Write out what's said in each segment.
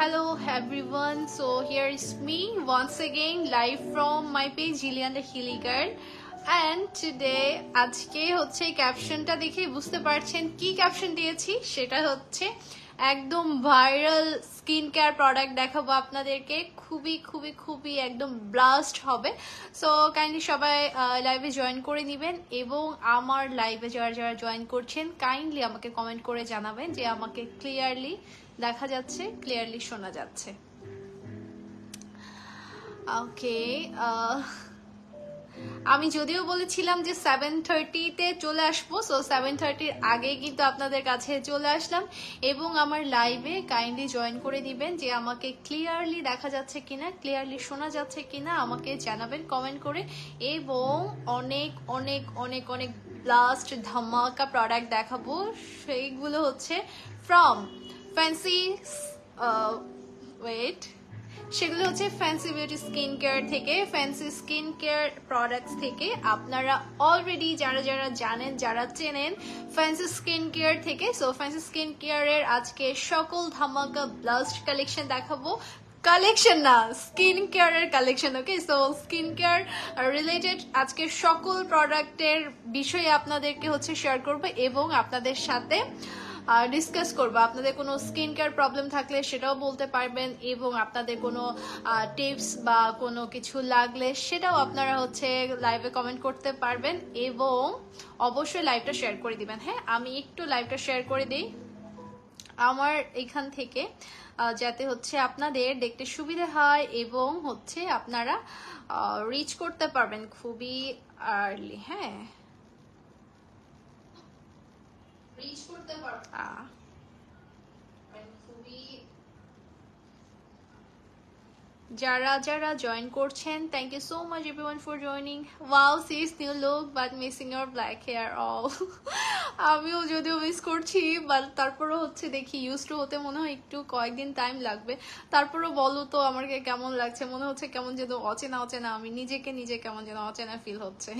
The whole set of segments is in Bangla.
Hello everyone, so here is me once again live from my page Jillian the Healy Girl and today আজকে হচ্ছে ক্যাপশনটা দেখে বুঝতে পারছেন কি ক্যাপশন দিয়েছি সেটা হচ্ছে একদম ভাইরাল স্কিন কেয়ার প্রোডাক্ট দেখাবো আপনাদেরকে খুবই খুবই খুবই একদম ব্লাস্ট হবে সো কাইন্ডলি সবাই লাইভে জয়েন করে নেবেন এবং আমার লাইভে যারা যারা জয়েন করছেন কাইন্ডলি আমাকে কমেন্ট করে জানাবেন যে আমাকে ক্লিয়ারলি দেখা যাচ্ছে ক্লিয়ারলি শোনা যাচ্ছে ওকে আমি যদিও বলেছিলাম যে 7:30 তে চলে আসবো সো 7:30-র আগে কিন্তু আপনাদের কাছে চলে আসলাম এবং আমার লাইভে কাইন্ডলি জয়েন করে দিবেন যে আমাকে ক্লিয়ারলি দেখা যাচ্ছে কিনা ক্লিয়ারলি শোনা যাচ্ছে কিনা আমাকে জানাবেন কমেন্ট করে এবং অনেক অনেক অনেক অনেক ব্লাস্ট ধামাকা প্রোডাক্ট দেখাবো সেইগুলো হচ্ছে ফ্রম ফ্যান্সি সেগুলো হচ্ছে ফ্যান্সি বিউটি স্কিন কেয়ার থেকে ফ্যান্সি স্কিন কেয়ার প্রোডাক্টস থেকে আপনারা অলরেডি যারা যারা জানেন যারা চেনেন ফ্যান্সি স্কিন কেয়ার থেকে সো ফ্যান্সি স্কিন কেয়ারের আজকে সকল ধামাকা ব্লাস্ট কালেকশন দেখাবো কালেকশন না স্কিন কেয়ারের collection okay so skin care related আজকে সকল প্রোডাক্টের বিষয়ে আপনাদেরকে হচ্ছে শেয়ার করবো এবং আপনাদের সাথে ডিসকাস করবো আপনাদের কোনো স্কিন কেয়ার প্রবলেম থাকলে সেটাও বলতে পারবেন এবং আপনাদের কোনো টিপস বা কোনো কিছু লাগলে সেটাও আপনারা হচ্ছে লাইভে কমেন্ট করতে পারবেন এবং অবশ্যই লাইভটা শেয়ার করে দিবেন হ্যাঁ আমি একটু লাইভটা শেয়ার করে দিই আমার এখান থেকে যাতে হচ্ছে আপনাদের দেখতে সুবিধা হয় এবং হচ্ছে আপনারা রিচ করতে পারবেন খুবই আর্লি হ্যাঁ রিচ করতে পারবো খুবই যারা যারা জয়েন করছেন thank you so much everyone for joining wow sis new look but missing your black hair all আমিও যদিও মিস করছি বাট তারপরও হচ্ছে দেখি ইউজ টু হতে মনে হয় একটু কয়েকদিন টাইম লাগবে তারপরও বলো তো আমাকে কেমন লাগছে মনে হচ্ছে কেমন যেন অচেনা অচেনা আমি নিজেকে নিজে কেমন যেন অচেনা ফিল হচ্ছে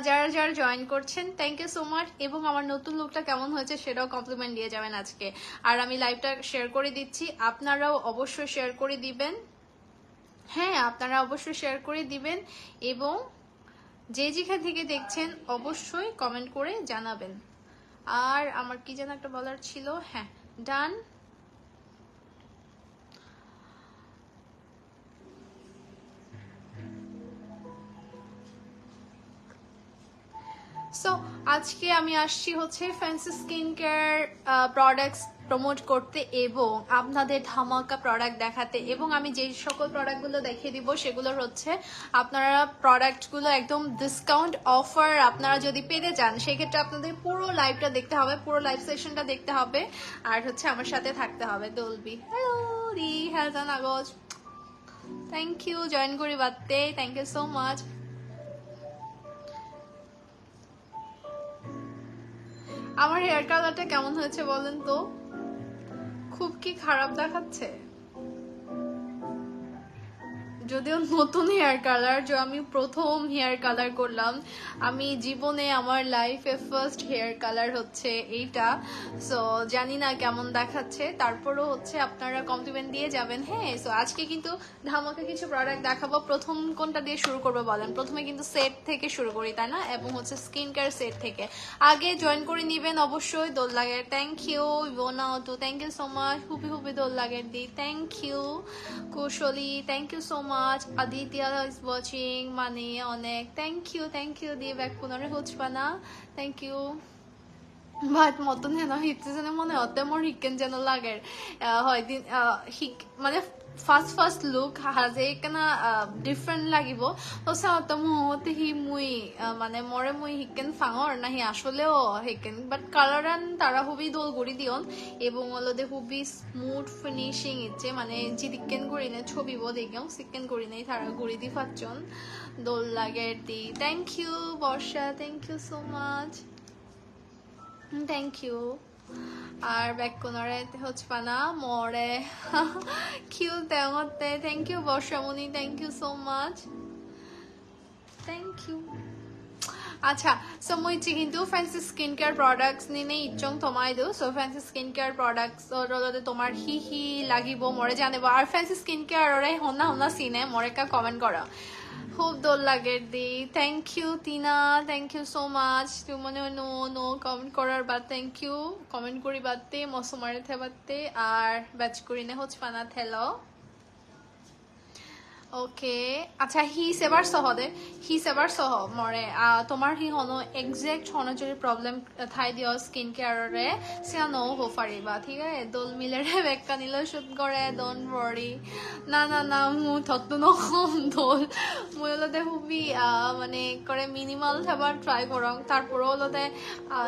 যারা যারা জয়েন করছেন থ্যাংক ইউ সো মাচ এবং আমার নতুন লুকটা কেমন হয়েছে সেটাও কমপ্লিমেন্ট দিয়ে যাবেন আজকে আর আমি লাইভটা শেয়ার করে দিচ্ছি আপনারাও অবশ্যই শেয়ার করে দিবেন হ্যাঁ আপনারা অবশ্যই শেয়ার করে দিবেন এবং যে যেখান থেকে দেখছেন অবশ্যই কমেন্ট করে জানাবেন আর আমার কি যেন একটা বলার ছিল হ্যাঁ ডান সো আজকে আমি আসছি হচ্ছে fancy skin care products promote করতে এবং আপনাদের ধামাকা প্রোডাক্ট দেখাতে এবং আমি যে সকল প্রোডাক্টগুলো দেখিয়ে দিব সেগুলোর হচ্ছে আপনারা প্রোডাক্টগুলো একদম ডিসকাউন্ট অফার আপনারা যদি পেতে চান সেক্ষেত্রে আপনাদের পুরো লাইভটা দেখতে হবে পুরো লাইভ সেশনটা দেখতে হবে আর হচ্ছে আমার সাথে থাকতে হবে দলবি হ্যালো রি হ্যালজান আগজ থ্যাংক ইউ জয়েন করি বাদতে থ্যাংক ইউ সো মাচ আমার হেয়ার কালারটা কেমন হয়েছে বলেন তো খুব কি খারাপ দেখাচ্ছে যদিও নতুন হেয়ার কালার যে আমি প্রথম হেয়ার কালার করলাম আমি জীবনে আমার লাইফে ফার্স্ট হেয়ার কালার হচ্ছে এইটা সো জানি না কেমন দেখাচ্ছে তারপরও হচ্ছে আপনারা কমপ্লিমেন্ট দিয়ে যাবেন হ্যাঁ সো আজকে কিন্তু ধামাকা কিছু প্রোডাক্ট দেখাবো প্রথম কোনটা দিয়ে শুরু করবো বলেন প্রথমে কিন্তু সেট থেকে শুরু করি তাই না এবং হচ্ছে স্কিন কেয়ার সেট থেকে আগে জয়েন করে নিবেন অবশ্যই দোল লাগের থ্যাংক ইউ ইভোনা তো থ্যাংক ইউ সো মাচ হুবি হুবি দোল লাগের দি thank you Kushali thank you so much Aditya is watching মানে অনেক thank you দিয়ে ব্যাক পুনরে হচ্ছে না thank you বাট মতন যেন হিটছে যেন মনে হতে মোর হিকেন যেন লাগে হয় দিন হিক মানে ফার্স্ট লুক হাজে কেনা ডিফারেন্ট লাগিব তো চাওঁতে মুহূৰ্তে হি মুই মানে মৰে মুই হিকেন ফাঙৰ না হি আসলেও হিকেন বাট কালারান তারা হুবি দোল গুড়ি দিয়ন এবং অলদে হুবি স্মুথ ফিনিশিং ইচ্ছে মানে জিদিকেন গুড়ি নে ছবি বো দেখিও সিকেন গুড়ি নেই তারা গুড়ি দি ফাচ্ছন দোল লাগে দি thank you Barsha thank you so much thank you আর ব্যাক কোনরে হচ্ছে পানা মরে কিউ তেমতে thank you Barshamoni thank you so much thank you আচ্ছা সো মই কিন্তু ফেন্সি স্কিন কেয়ার প্ৰডাক্টছ নিনে ইচ্ছং থমাই দিওঁ সো ফেন্সি স্কিন কেয়ার প্ৰডাক্টছৰ লগতে তোমাৰ হি লাগিব মৰে জানিব আৰু ফেন্সি স্কিন কেয়াৰৰে হনা চিনে মৰেকা কমেন্ট কৰা খুব দোল লাগে দি thank you Tina thank you so much তুমি নো কমেন্ট করার বাদ থ্যাংক ইউ কমেন্ট করি বাদতে মৌসুমারে থেবাতে আর ব্যাচ করিনে হচ্ছে পানা থেলো ওকে আচ্ছা হি সেবার সহ মরে তোমার হি হনো এক্সাক্ট হনো যদি প্রবলেম থাই দিও স্কিন কেয়াররে সিয়া নো হো পারিবা ঠিক আছে দোল মিলেরে বেক্কা নিলে শুট করে ডোন্ট ওয়ারি না মু থত্তু নকম দোল মই হলতে খুবই মানে করে মিনিমাল থাবার ট্রাই করং তারপরে হলতে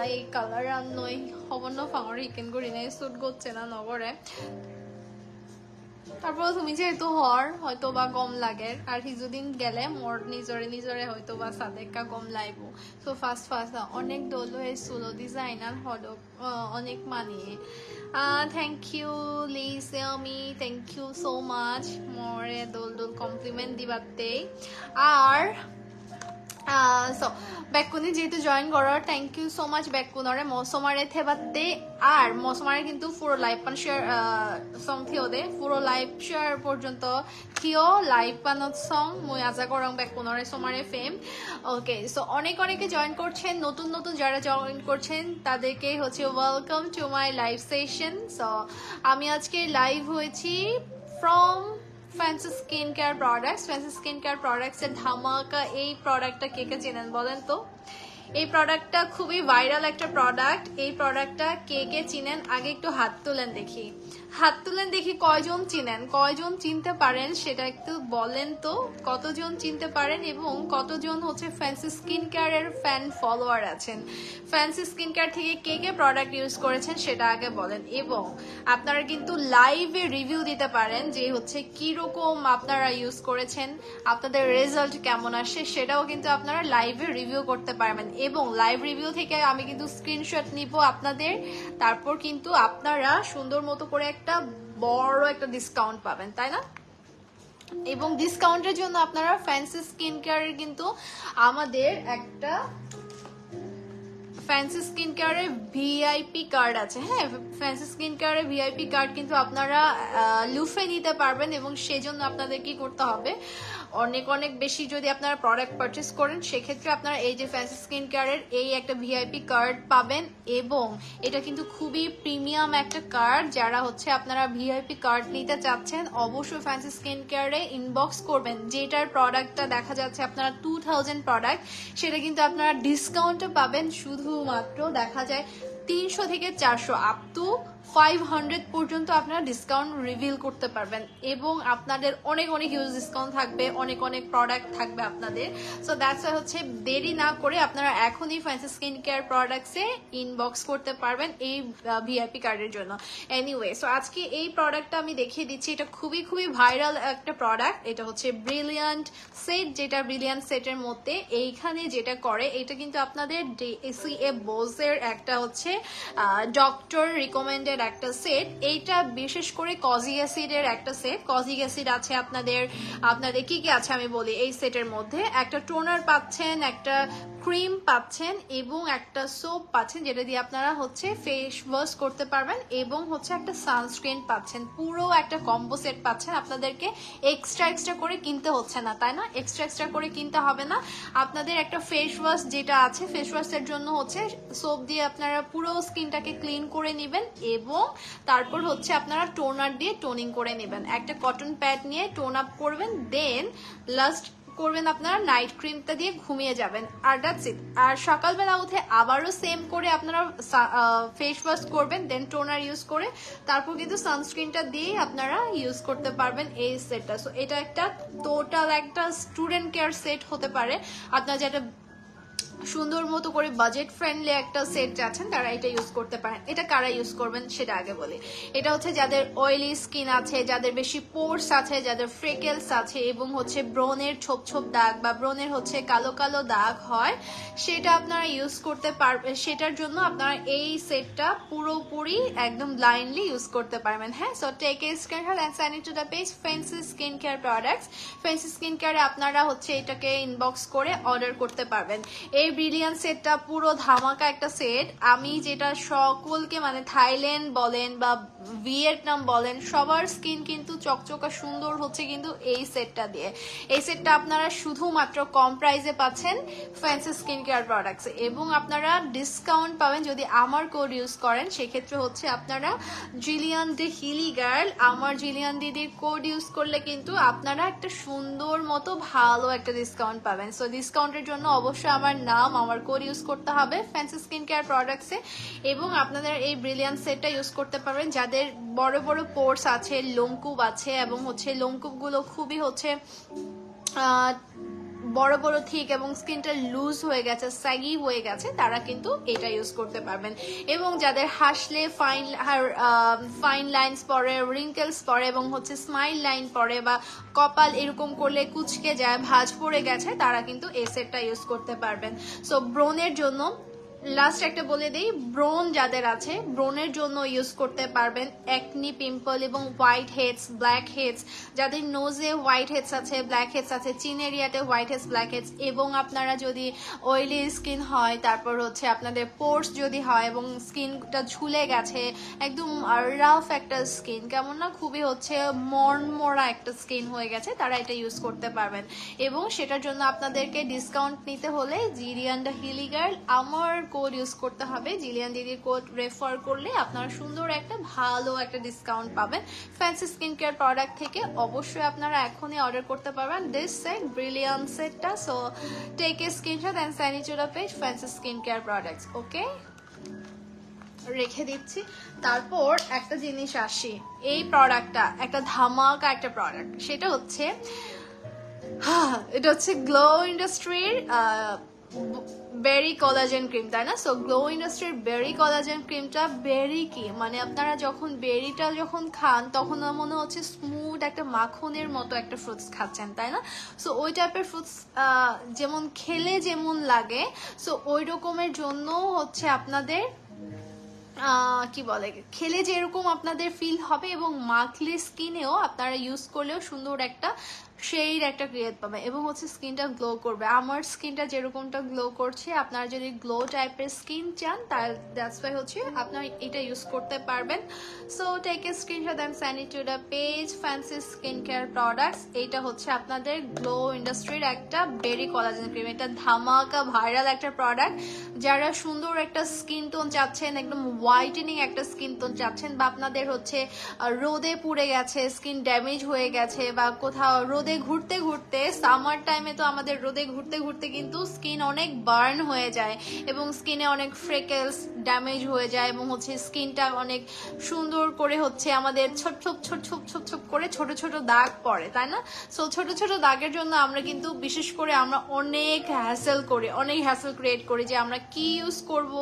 এই কালার আন নই হবন্ন ফাঙর হিকেন করি নাই শুট করছে না নগরে তারপর তুমি যেহেতু হয়তো বা কম লাগে আর কিছুদিন গেলে মোর নিজরে হয়তো বা সাদেকা কম লাইব তো ফার্স্ট অনেক দোল হয়েছিল ডিজাইনার হলো অনেক মানিয়ে থ্যাংক ইউ লিসেমি থ্যাংক ইউ সো মাচ মোরে দোল কমপ্লিমেন্ট দিবাতে আর সো বেকুনি যেহেতু জয়েন করার থ্যাংক ইউ সো মাচ বেকুনরে মৌসুমারে থেবাতে আর মৌসুমারে কিন্তু পুরো লাইভ পান শেয়ার সং থিও দে পুরো লাইভ শেয়ার পর্যন্ত থিও লাইভ পানত সং মই আজা করং বেকুনরে সোমারে ফেম ওকে সো অনেকে জয়েন করছেন নতুন যারা জয়েন করছেন তাদেরকে হচ্ছে welcome to my live session so আমি আজকে লাইভ হয়েছি from fancy skin care products এর ধামাকা এই প্রোডাক্টটা কে চেনেন বলেন তো এই প্রোডাক্টটা খুবই ভাইরাল একটা প্রোডাক্ট এই প্রোডাক্টটা কে চিনেন আগে একটু হাত তুলেন দেখি কয়জন চিনতে পারেন সেটা একটু বলেন তো কতজন চিনতে পারেন এবং কতজন হচ্ছে ফ্যান্সি স্কিন কেয়ারের ফ্যান ফলোয়ার আছেন ফ্যান্সি স্কিন কেয়ার থেকে কে প্রোডাক্ট ইউজ করেছেন সেটা আগে বলেন এবং আপনারা কিন্তু লাইভে রিভিউ দিতে পারেন যে হচ্ছে কি রকম আপনারা ইউজ করেছেন আপনাদের রেজাল্ট কেমন আসে সেটাও কিন্তু আপনারা লাইভে রিভিউ করতে পারবেন এবং লাইভ রিভিউ থেকে আমি কিন্তু স্ক্রিনশট নিব আপনাদের তারপর কিন্তু আপনারা সুন্দর মতো করে একটা বড় একটা ডিসকাউন্ট পাবেন তাই না এবং ডিসকাউন্টের জন্য আপনারা ফ্যান্সি স্কিন কেয়ারের কিন্তু আমাদের একটা ফ্যান্সি স্কিন কেয়ারের ভিআইপি কার্ড আছে হ্যাঁ ফ্যান্সি স্কিন কেয়ারের ভিআইপি কার্ড কিন্তু আপনারা লুফে নিতে পারবেন এবং সেজন্য আপনাদের কি করতে হবে অনেক বেশি যদি আপনারা প্রোডাক্ট পারচেজ করেন সেক্ষেত্রে আপনারা এই যে ফ্যান্সি স্কিন কেয়ারের এই একটা ভিআইপি কার্ড পাবেন এবং এটা কিন্তু খুবই প্রিমিয়াম একটা কার্ড যারা হচ্ছে আপনারা ভিআইপি কার্ড নিতে চাচ্ছেন অবশ্যই ফ্যান্সি স্কিন কেয়ারে ইনবক্স করবেন যেটার প্রোডাক্টটা দেখা যাচ্ছে আপনারা 2000 প্রোডাক্ট সেটা কিন্তু আপনারা ডিসকাউন্টে পাবেন শুধুমাত্র দেখা যায় 300 থেকে 400 আপ টু 500 পর্যন্ত আপনারা ডিসকাউন্ট রিভিল করতে পারবেন এবং আপনাদের অনেক হিউজ ডিসকাউন্ট থাকবে অনেক প্রোডাক্ট থাকবে আপনাদের সো দ্যাটস হচ্ছে দেরি না করে আপনারা এখনই ফ্যান্সি স্কিন কেয়ার প্রোডাক্টসে ইনবক্স করতে পারবেন এই ভিআইপি কার্ডের জন্য এনিওয়ে সো আজকে এই প্রোডাক্টটা আমি দেখিয়ে দিচ্ছি এটা খুবই ভাইরাল একটা প্রোডাক্ট এটা হচ্ছে ব্রিলিয়ান্ট সেট যেটা ব্রিলিয়ান্ট সেটের মধ্যে এইখানে যেটা করে এটা কিন্তু আপনাদের DCA বোসের একটা হচ্ছে ডক্টর রিকমেন্ডেড একটা সেট এইটা বিশেষ করে কজিক অ্যাসিডের একটা সেট কজিক অ্যাসিড আছে আপনাদের কি আছে আমি বলি এই সেটের মধ্যে একটা টোনার পাচ্ছেন একটা ক্রিম পাচ্ছেন এবং একটা সোপ পাচ্ছেন যেটা দিয়ে আপনারা হচ্ছে ফেস ওয়াশ করতে পারবেন এবং হচ্ছে একটা সানস্ক্রিন পাচ্ছেন পুরো একটা কম্বো সেট পাচ্ছেন আপনাদেরকে এক্সট্রা করে কিনতে হচ্ছে না তাই না এক্সট্রা করে কিনতে হবে না আপনাদের একটা ফেস ওয়াশ যেটা আছে ফেস ওয়াশের জন্য হচ্ছে সোপ দিয়ে আপনারা পুরো স্কিনটাকে ক্লিন করে নেবেন এবং তারপর হচ্ছে আপনারা টোনার দিয়ে টোনিং করে নেবেন একটা কটন প্যাড নিয়ে টোন আপ করবেন দেন লাস্ট করবেন আপনারা নাইট ক্রিমটা দিয়ে ঘুমিয়ে যাবেন আর দ্যাটস ইট আর সকালবেলা উঠে আবারও সেম করে আপনারা ফেস ওয়াশ করবেন দেন টোনার ইউজ করে তারপর কিন্তু সানস্ক্রিনটা দিয়ে আপনারা ইউজ করতে পারবেন এই সেটটা সো এটা একটা টোটাল একটা স্টুডেন্ট কেয়ার সেট হতে পারে আপনারা যেটা সুন্দর মতো করে বাজেট ফ্রেন্ডলি একটা সেট যাচ্ছেন তারা এটা ইউজ করতে পারেন এটা কারা ইউজ করবেন সেটা আগে বলি এটা হচ্ছে যাদের অয়েলি স্কিন আছে যাদের বেশি পোর্স আছে যাদের ফ্রেকেলস আছে এবং হচ্ছে ব্রনের ছোপ দাগ বা ব্রনের হচ্ছে কালো দাগ হয় সেটা আপনারা ইউজ করতে পারবেন সেটার জন্য আপনারা এই সেটটা পুরোপুরি একদম ব্লাইন্ডলি ইউজ করতে পারবেন হ্যাঁ so take a screenshot and send it to the page fancy skin care products fancy skin কেয়ারে আপনারা হচ্ছে এটাকে ইনবক্স করে অর্ডার করতে পারবেন এই ব্রিলিয়ান্ট সেটটা পুরো ধামাকা একটা সেট। আমি যেটা সকলকে মানে থাইল্যান্ড বলেন বা ভিয়েতনাম বলেন সবার স্কিন কিন্তু চকচকা সুন্দর হচ্ছে কিন্তু এই সেটটা দিয়ে। এই সেটটা আপনারা শুধুমাত্র কম প্রাইসে পাচ্ছেন ফ্যান্সি স্কিন কেয়ার প্রোডাক্টস, এবং আপনারা ডিসকাউন্ট পাবেন যদি আমার কোড ইউজ করেন। সেক্ষেত্রে হচ্ছে আপনারা জিলিয়ান দি হিলি গার্ল, আমার জিলিয়ান দিদির কোড ইউজ করলে কিন্তু আপনারা একটা সুন্দর মতো ভালো একটা ডিসকাউন্ট পাবেন। সো ডিসকাউন্টের জন্য অবশ্যই আমার নাম, আমার কোড ইউজ করতে হবে ফ্যান্সি স্কিন কেয়ার প্রোডাক্টসে, এবং আপনাদের এই ব্রিলিয়ান্ট সেটটা ইউজ করতে পারবেন যাদের বড় বড় পোর্স আছে, লোমকূপ আছে, এবং হচ্ছে লোমকূপগুলো খুবই হচ্ছে বড় বড় ঠিক এবং স্কিনটা লুজ হয়ে গেছে, স্যাগি হয়ে গেছে, তারা কিন্তু এটা ইউজ করতে পারবেন। এবং যাদের হাসলে ফাইন লাইন্স পড়ে, রিঙ্কেলস পড়ে, এবং হচ্ছে স্মাইল লাইন পড়ে, বা কপাল এরকম করলে কুচকে যায়, ভাঁজ পড়ে গেছে, তারা কিন্তু এই সেটটা ইউজ করতে পারবেন। সো ব্রনের জন্য লাস্ট একটা বলে দেই, ব্রোন যাদের আছে ব্রোনের জন্য ইউজ করতে পারবেন একনি, পিম্পল এবং হোয়াইট হেডস, ব্ল্যাক হেডস, যাদের নোজে হোয়াইট হেডস আছে, ব্ল্যাক হেডস আছে, চিন এরিয়াতে হোয়াইট হেডস, ব্ল্যাক হেডস, এবং আপনারা যদি অয়েলি স্কিন হয়, তারপর হচ্ছে আপনাদের পোর্স যদি হয় এবং স্কিনটা ঝুলে গেছে, একদম রাফ একটা স্কিন, কেমন না খুবই হচ্ছে মরা একটা স্কিন হয়ে গেছে, তারা এটা ইউজ করতে পারবেন। এবং সেটার জন্য আপনাদেরকে ডিসকাউন্ট নিতে হলে জিলিয়ান দ্য হিলি গার্ল আমার কোড ইউজ করতে হবে। জিলিয়ান দিদির কোড রেফার করলে আপনারা সুন্দর একটা ভালো একটা ডিসকাউন্ট পাবেন ফ্যান্সি স্কিন কেয়ার প্রোডাক্ট থেকে। অবশ্যই আপনারা এখনই অর্ডার করতে পারবেন দিস সেট, ব্রিলিয়ান্ট সেটটা। So take a screenshot and send it to the page fancy skin care Products. Okay, রেখে দিচ্ছি। তারপর একটা জিনিস আসি, এই প্রোডাক্টটা একটা ধামাকা একটা প্রোডাক্ট, সেটা হচ্ছে এটা হচ্ছে গ্লো ইন্ডাস্ট্রির বেরি কোলাজেন ক্রিম, তাই না? সো গ্লো ইন্ডাস্ট্রির বেরি কোলাজেন ক্রিমটা, বেরি কি মানে আপনারা যখন বেরিটা যখন খান তখন মনে হচ্ছে স্মুথ একটা মাখনের মতো একটা ফ্রুটস খাচ্ছেন, তাই না? সো ওই টাইপের ফ্রুটস যেমন খেলে যেমন লাগে, সো ওই রকমের জন্য হচ্ছে আপনাদের কি বলে খেলে যেরকম আপনাদের ফিল হবে, এবং মাখলে স্কিনেও আপনারা ইউজ করলেও সুন্দর একটা শেড একটা ক্রিয়েট পাবে, এবং হচ্ছে স্কিনটা গ্লো করবে। আমার স্কিনটা যেরকমটা গ্লো করছে, আপনারা যদি গ্লো টাইপের স্কিন চান তাহলে দ্যাটস ওয়াই হচ্ছে আপনারা এটা ইউজ করতে পারবেন। So take a screenshot and send it to the page fancy skin care products. এইটা হচ্ছে আপনাদের গ্লো ইন্ডাস্ট্রির একটা বেরি কোলাজেন ক্রিম, এটা ধামাকা ভাইরাল একটা প্রোডাক্ট। যারা সুন্দর একটা স্কিন টোন চাচ্ছেন, একদম হোয়াইটেনিং একটা স্কিন টোন চাচ্ছেন, বা আপনাদের হচ্ছে রোদে পুড়ে গেছে, স্কিন ড্যামেজ হয়ে গেছে, বা কোথাও রোদে ঘুরতে ঘুরতে, সামার টাইমে তো আমাদের রোদে ঘুরতে ঘুরতে কিন্তু স্কিন অনেক বার্ন হয়ে যায়, এবং স্কিনে অনেক ফ্রেকেলস ড্যামেজ হয়ে যায়, এবং হচ্ছে স্কিনটা অনেক সুন্দর করে হচ্ছে আমাদের ছোট ছোট ছোট ছোট ছোট ছোট করে ছোট ছোট দাগ পড়ে, তাই না? সো ছোট ছোট দাগের জন্য আমরা কিন্তু বিশেষ করে আমরা অনেক হ্যাসেল করি, অনেক হ্যাসেল ক্রিয়েট করি যে আমরা কি ইউজ করব,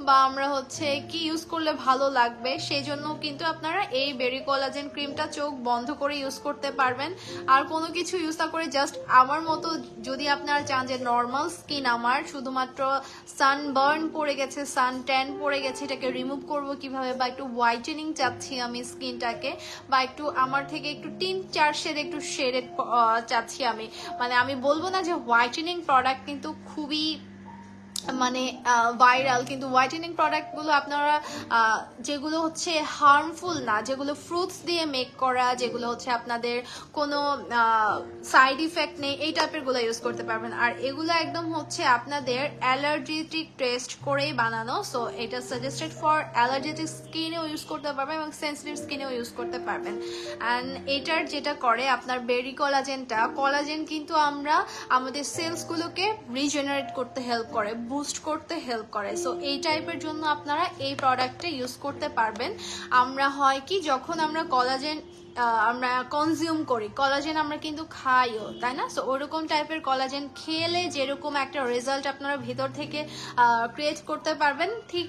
বা আমরা হচ্ছে কি ইউজ করলে ভালো লাগবে। সেই জন্য কিন্তু আপনারা এই বেরি কোলাজেন ক্রিমটা চোখ বন্ধ করে ইউজ করতে পারবেন, আর কোনো কিছু ইউজ না করে জাস্ট আমার মতো যদি আপনারা চান যে নর্মাল স্কিন, আমার শুধুমাত্র সানবার্ন পড়ে গেছে, সান ট্যান পড়ে গেছে, এটাকে রিমুভ করব কিভাবে, বা একটু হোয়াইটেনিং চাচ্ছি আমি স্কিনটাকে, বা একটু আমার থেকে একটু 3-4 শেড একটু শেডেড চাচ্ছি আমি, মানে আমি বলবো না যে হোয়াইটেনিং প্রোডাক্ট কিন্তু খুবই মানে ভাইরাল, কিন্তু হোয়াইটেনিং প্রোডাক্টগুলো আপনারা যেগুলো হচ্ছে হার্মফুল না, যেগুলো ফ্রুটস দিয়ে মেক করা, যেগুলো হচ্ছে আপনাদের কোনো সাইড ইফেক্ট নেই, এই টাইপের গুলো ইউজ করতে পারবেন। আর এগুলো একদম হচ্ছে আপনাদের অ্যালার্জেটিক টেস্ট করেই বানানো, সো এটা সাজেস্টেড ফর অ্যালার্জেটিক স্কিনেও ইউজ করতে পারবেন এবং সেন্সিটিভ স্কিনেও ইউজ করতে পারবেন। অ্যান্ড এটার যেটা করে আপনার বেরি কোলাজেনটা, কোলাজেন কিন্তু আমরা আমাদের সেলসগুলোকে রিজেনারেট করতে হেল্প করে, বুস্ট করতে হেল্প করে। সো এই টাইপের জন্য আপনারা এই প্রোডাক্টটা ইউজ করতে পারবেন। আমরা হয় কি যখন আমরা কোলাজেন আমরা কনজিউম করি, কোলাজেন আমরা কিন্তু খাইও, তাই না? সো ওরকম টাইপের কোলাজেন খেলে যেরকম একটা রেজাল্ট আপনারা ভেতর থেকে ক্রিয়েট করতে পারবেন, ঠিক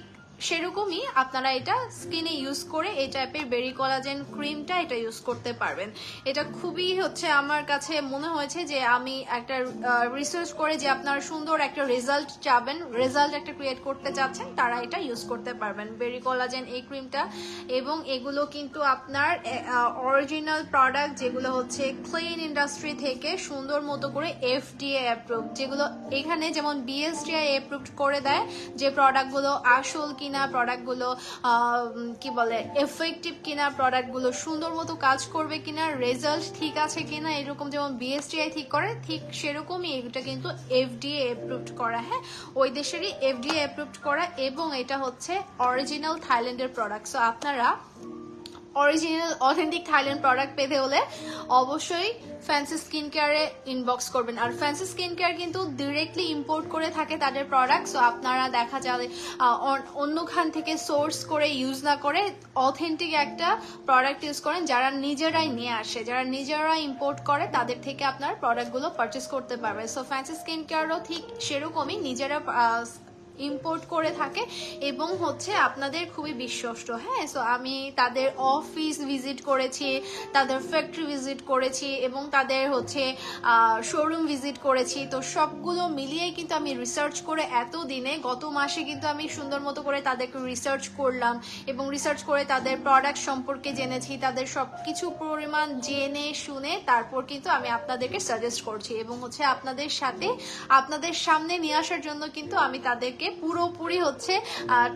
সেরকমই আপনারা এটা স্কিনে ইউজ করে এই টাইপের বেরি কোলাজেন ক্রিমটা এটা ইউজ করতে পারবেন। এটা খুবই হচ্ছে আমার কাছে মনে হয়েছে যে আমি একটা রিসার্চ করে যে আপনারা সুন্দর একটা রেজাল্ট চাবেন, রেজাল্ট একটা ক্রিয়েট করতে চাচ্ছেন, তারা এটা ইউজ করতে পারবেন বেরি কোলাজেন এই ক্রিমটা। এবং এগুলো কিন্তু আপনার অরিজিনাল প্রোডাক্ট, যেগুলো হচ্ছে ক্লিন ইন্ডাস্ট্রি থেকে সুন্দর মতো করে FDA অ্যাপ্রুভ, যেগুলো এখানে যেমন BSDI অ্যাপ্রুভ করে দেয় যে প্রোডাক্টগুলো আসল কিনা, প্রোডাক্টগুলো কি বলে এফেক্টিভ কিনা, প্রোডাক্টগুলো সুন্দর মতো কাজ করবে কিনা, রেজাল্ট ঠিক আছে কিনা, এরকম যেমন BSDI ঠিক করে ঠিক সেরকমই এটা কিন্তু FDA অ্যাপ্রুভড করা। হ্যাঁ, ওই দেশেরই FDA অ্যাপ্রুভড করা এবং এটা হচ্ছে অরিজিনাল থাইল্যান্ডের প্রোডাক্ট। সো আপনারা অরিজিনাল অথেন্টিক থাইল্যান্ড প্রোডাক্ট পেতে হলে অবশ্যই ফ্যান্সি স্কিন কেয়ারে ইনবক্স করবেন। আর ফ্যান্সি স্কিন কেয়ার কিন্তু ডিরেক্টলি ইম্পোর্ট করে থাকে তাদের প্রোডাক্ট। সো আপনারা দেখা যাবে অন্যখান থেকে সোর্স করে ইউজ না করে অথেন্টিক একটা প্রোডাক্ট ইউজ করেন, যারা নিজেরাই নিয়ে আসে, যারা নিজেরা ইম্পোর্ট করে, তাদের থেকে আপনার প্রোডাক্টগুলো পারচেস করতে পারবে। সো ফ্যান্সি স্কিন কেয়ারও ঠিক সেরকমই নিজেরা ইম্পোর্ট করে থাকে এবং হচ্ছে আপনাদের খুবই বিশ্বস্ত। হ্যাঁ, সো আমি তাদের অফিস ভিজিট করেছি, তাদের ফ্যাক্টরি ভিজিট করেছি এবং তাদের হচ্ছে শোরুম ভিজিট করেছি। তো সবগুলো মিলিয়ে কিন্তু আমি রিসার্চ করে এতদিনে গত মাসে কিন্তু আমি সুন্দর মতো করে তাদেরকে রিসার্চ করলাম এবং রিসার্চ করে তাদের প্রোডাক্ট সম্পর্কে জেনেছি, তাদের সব কিছু পরিমাণ জেনে শুনে তারপর কিন্তু আমি আপনাদেরকে সাজেস্ট করছি এবং হচ্ছে আপনাদের সাথে আপনাদের সামনে নিয়ে আসার জন্য কিন্তু আমি তাদেরকে পুরোপুরি হচ্ছে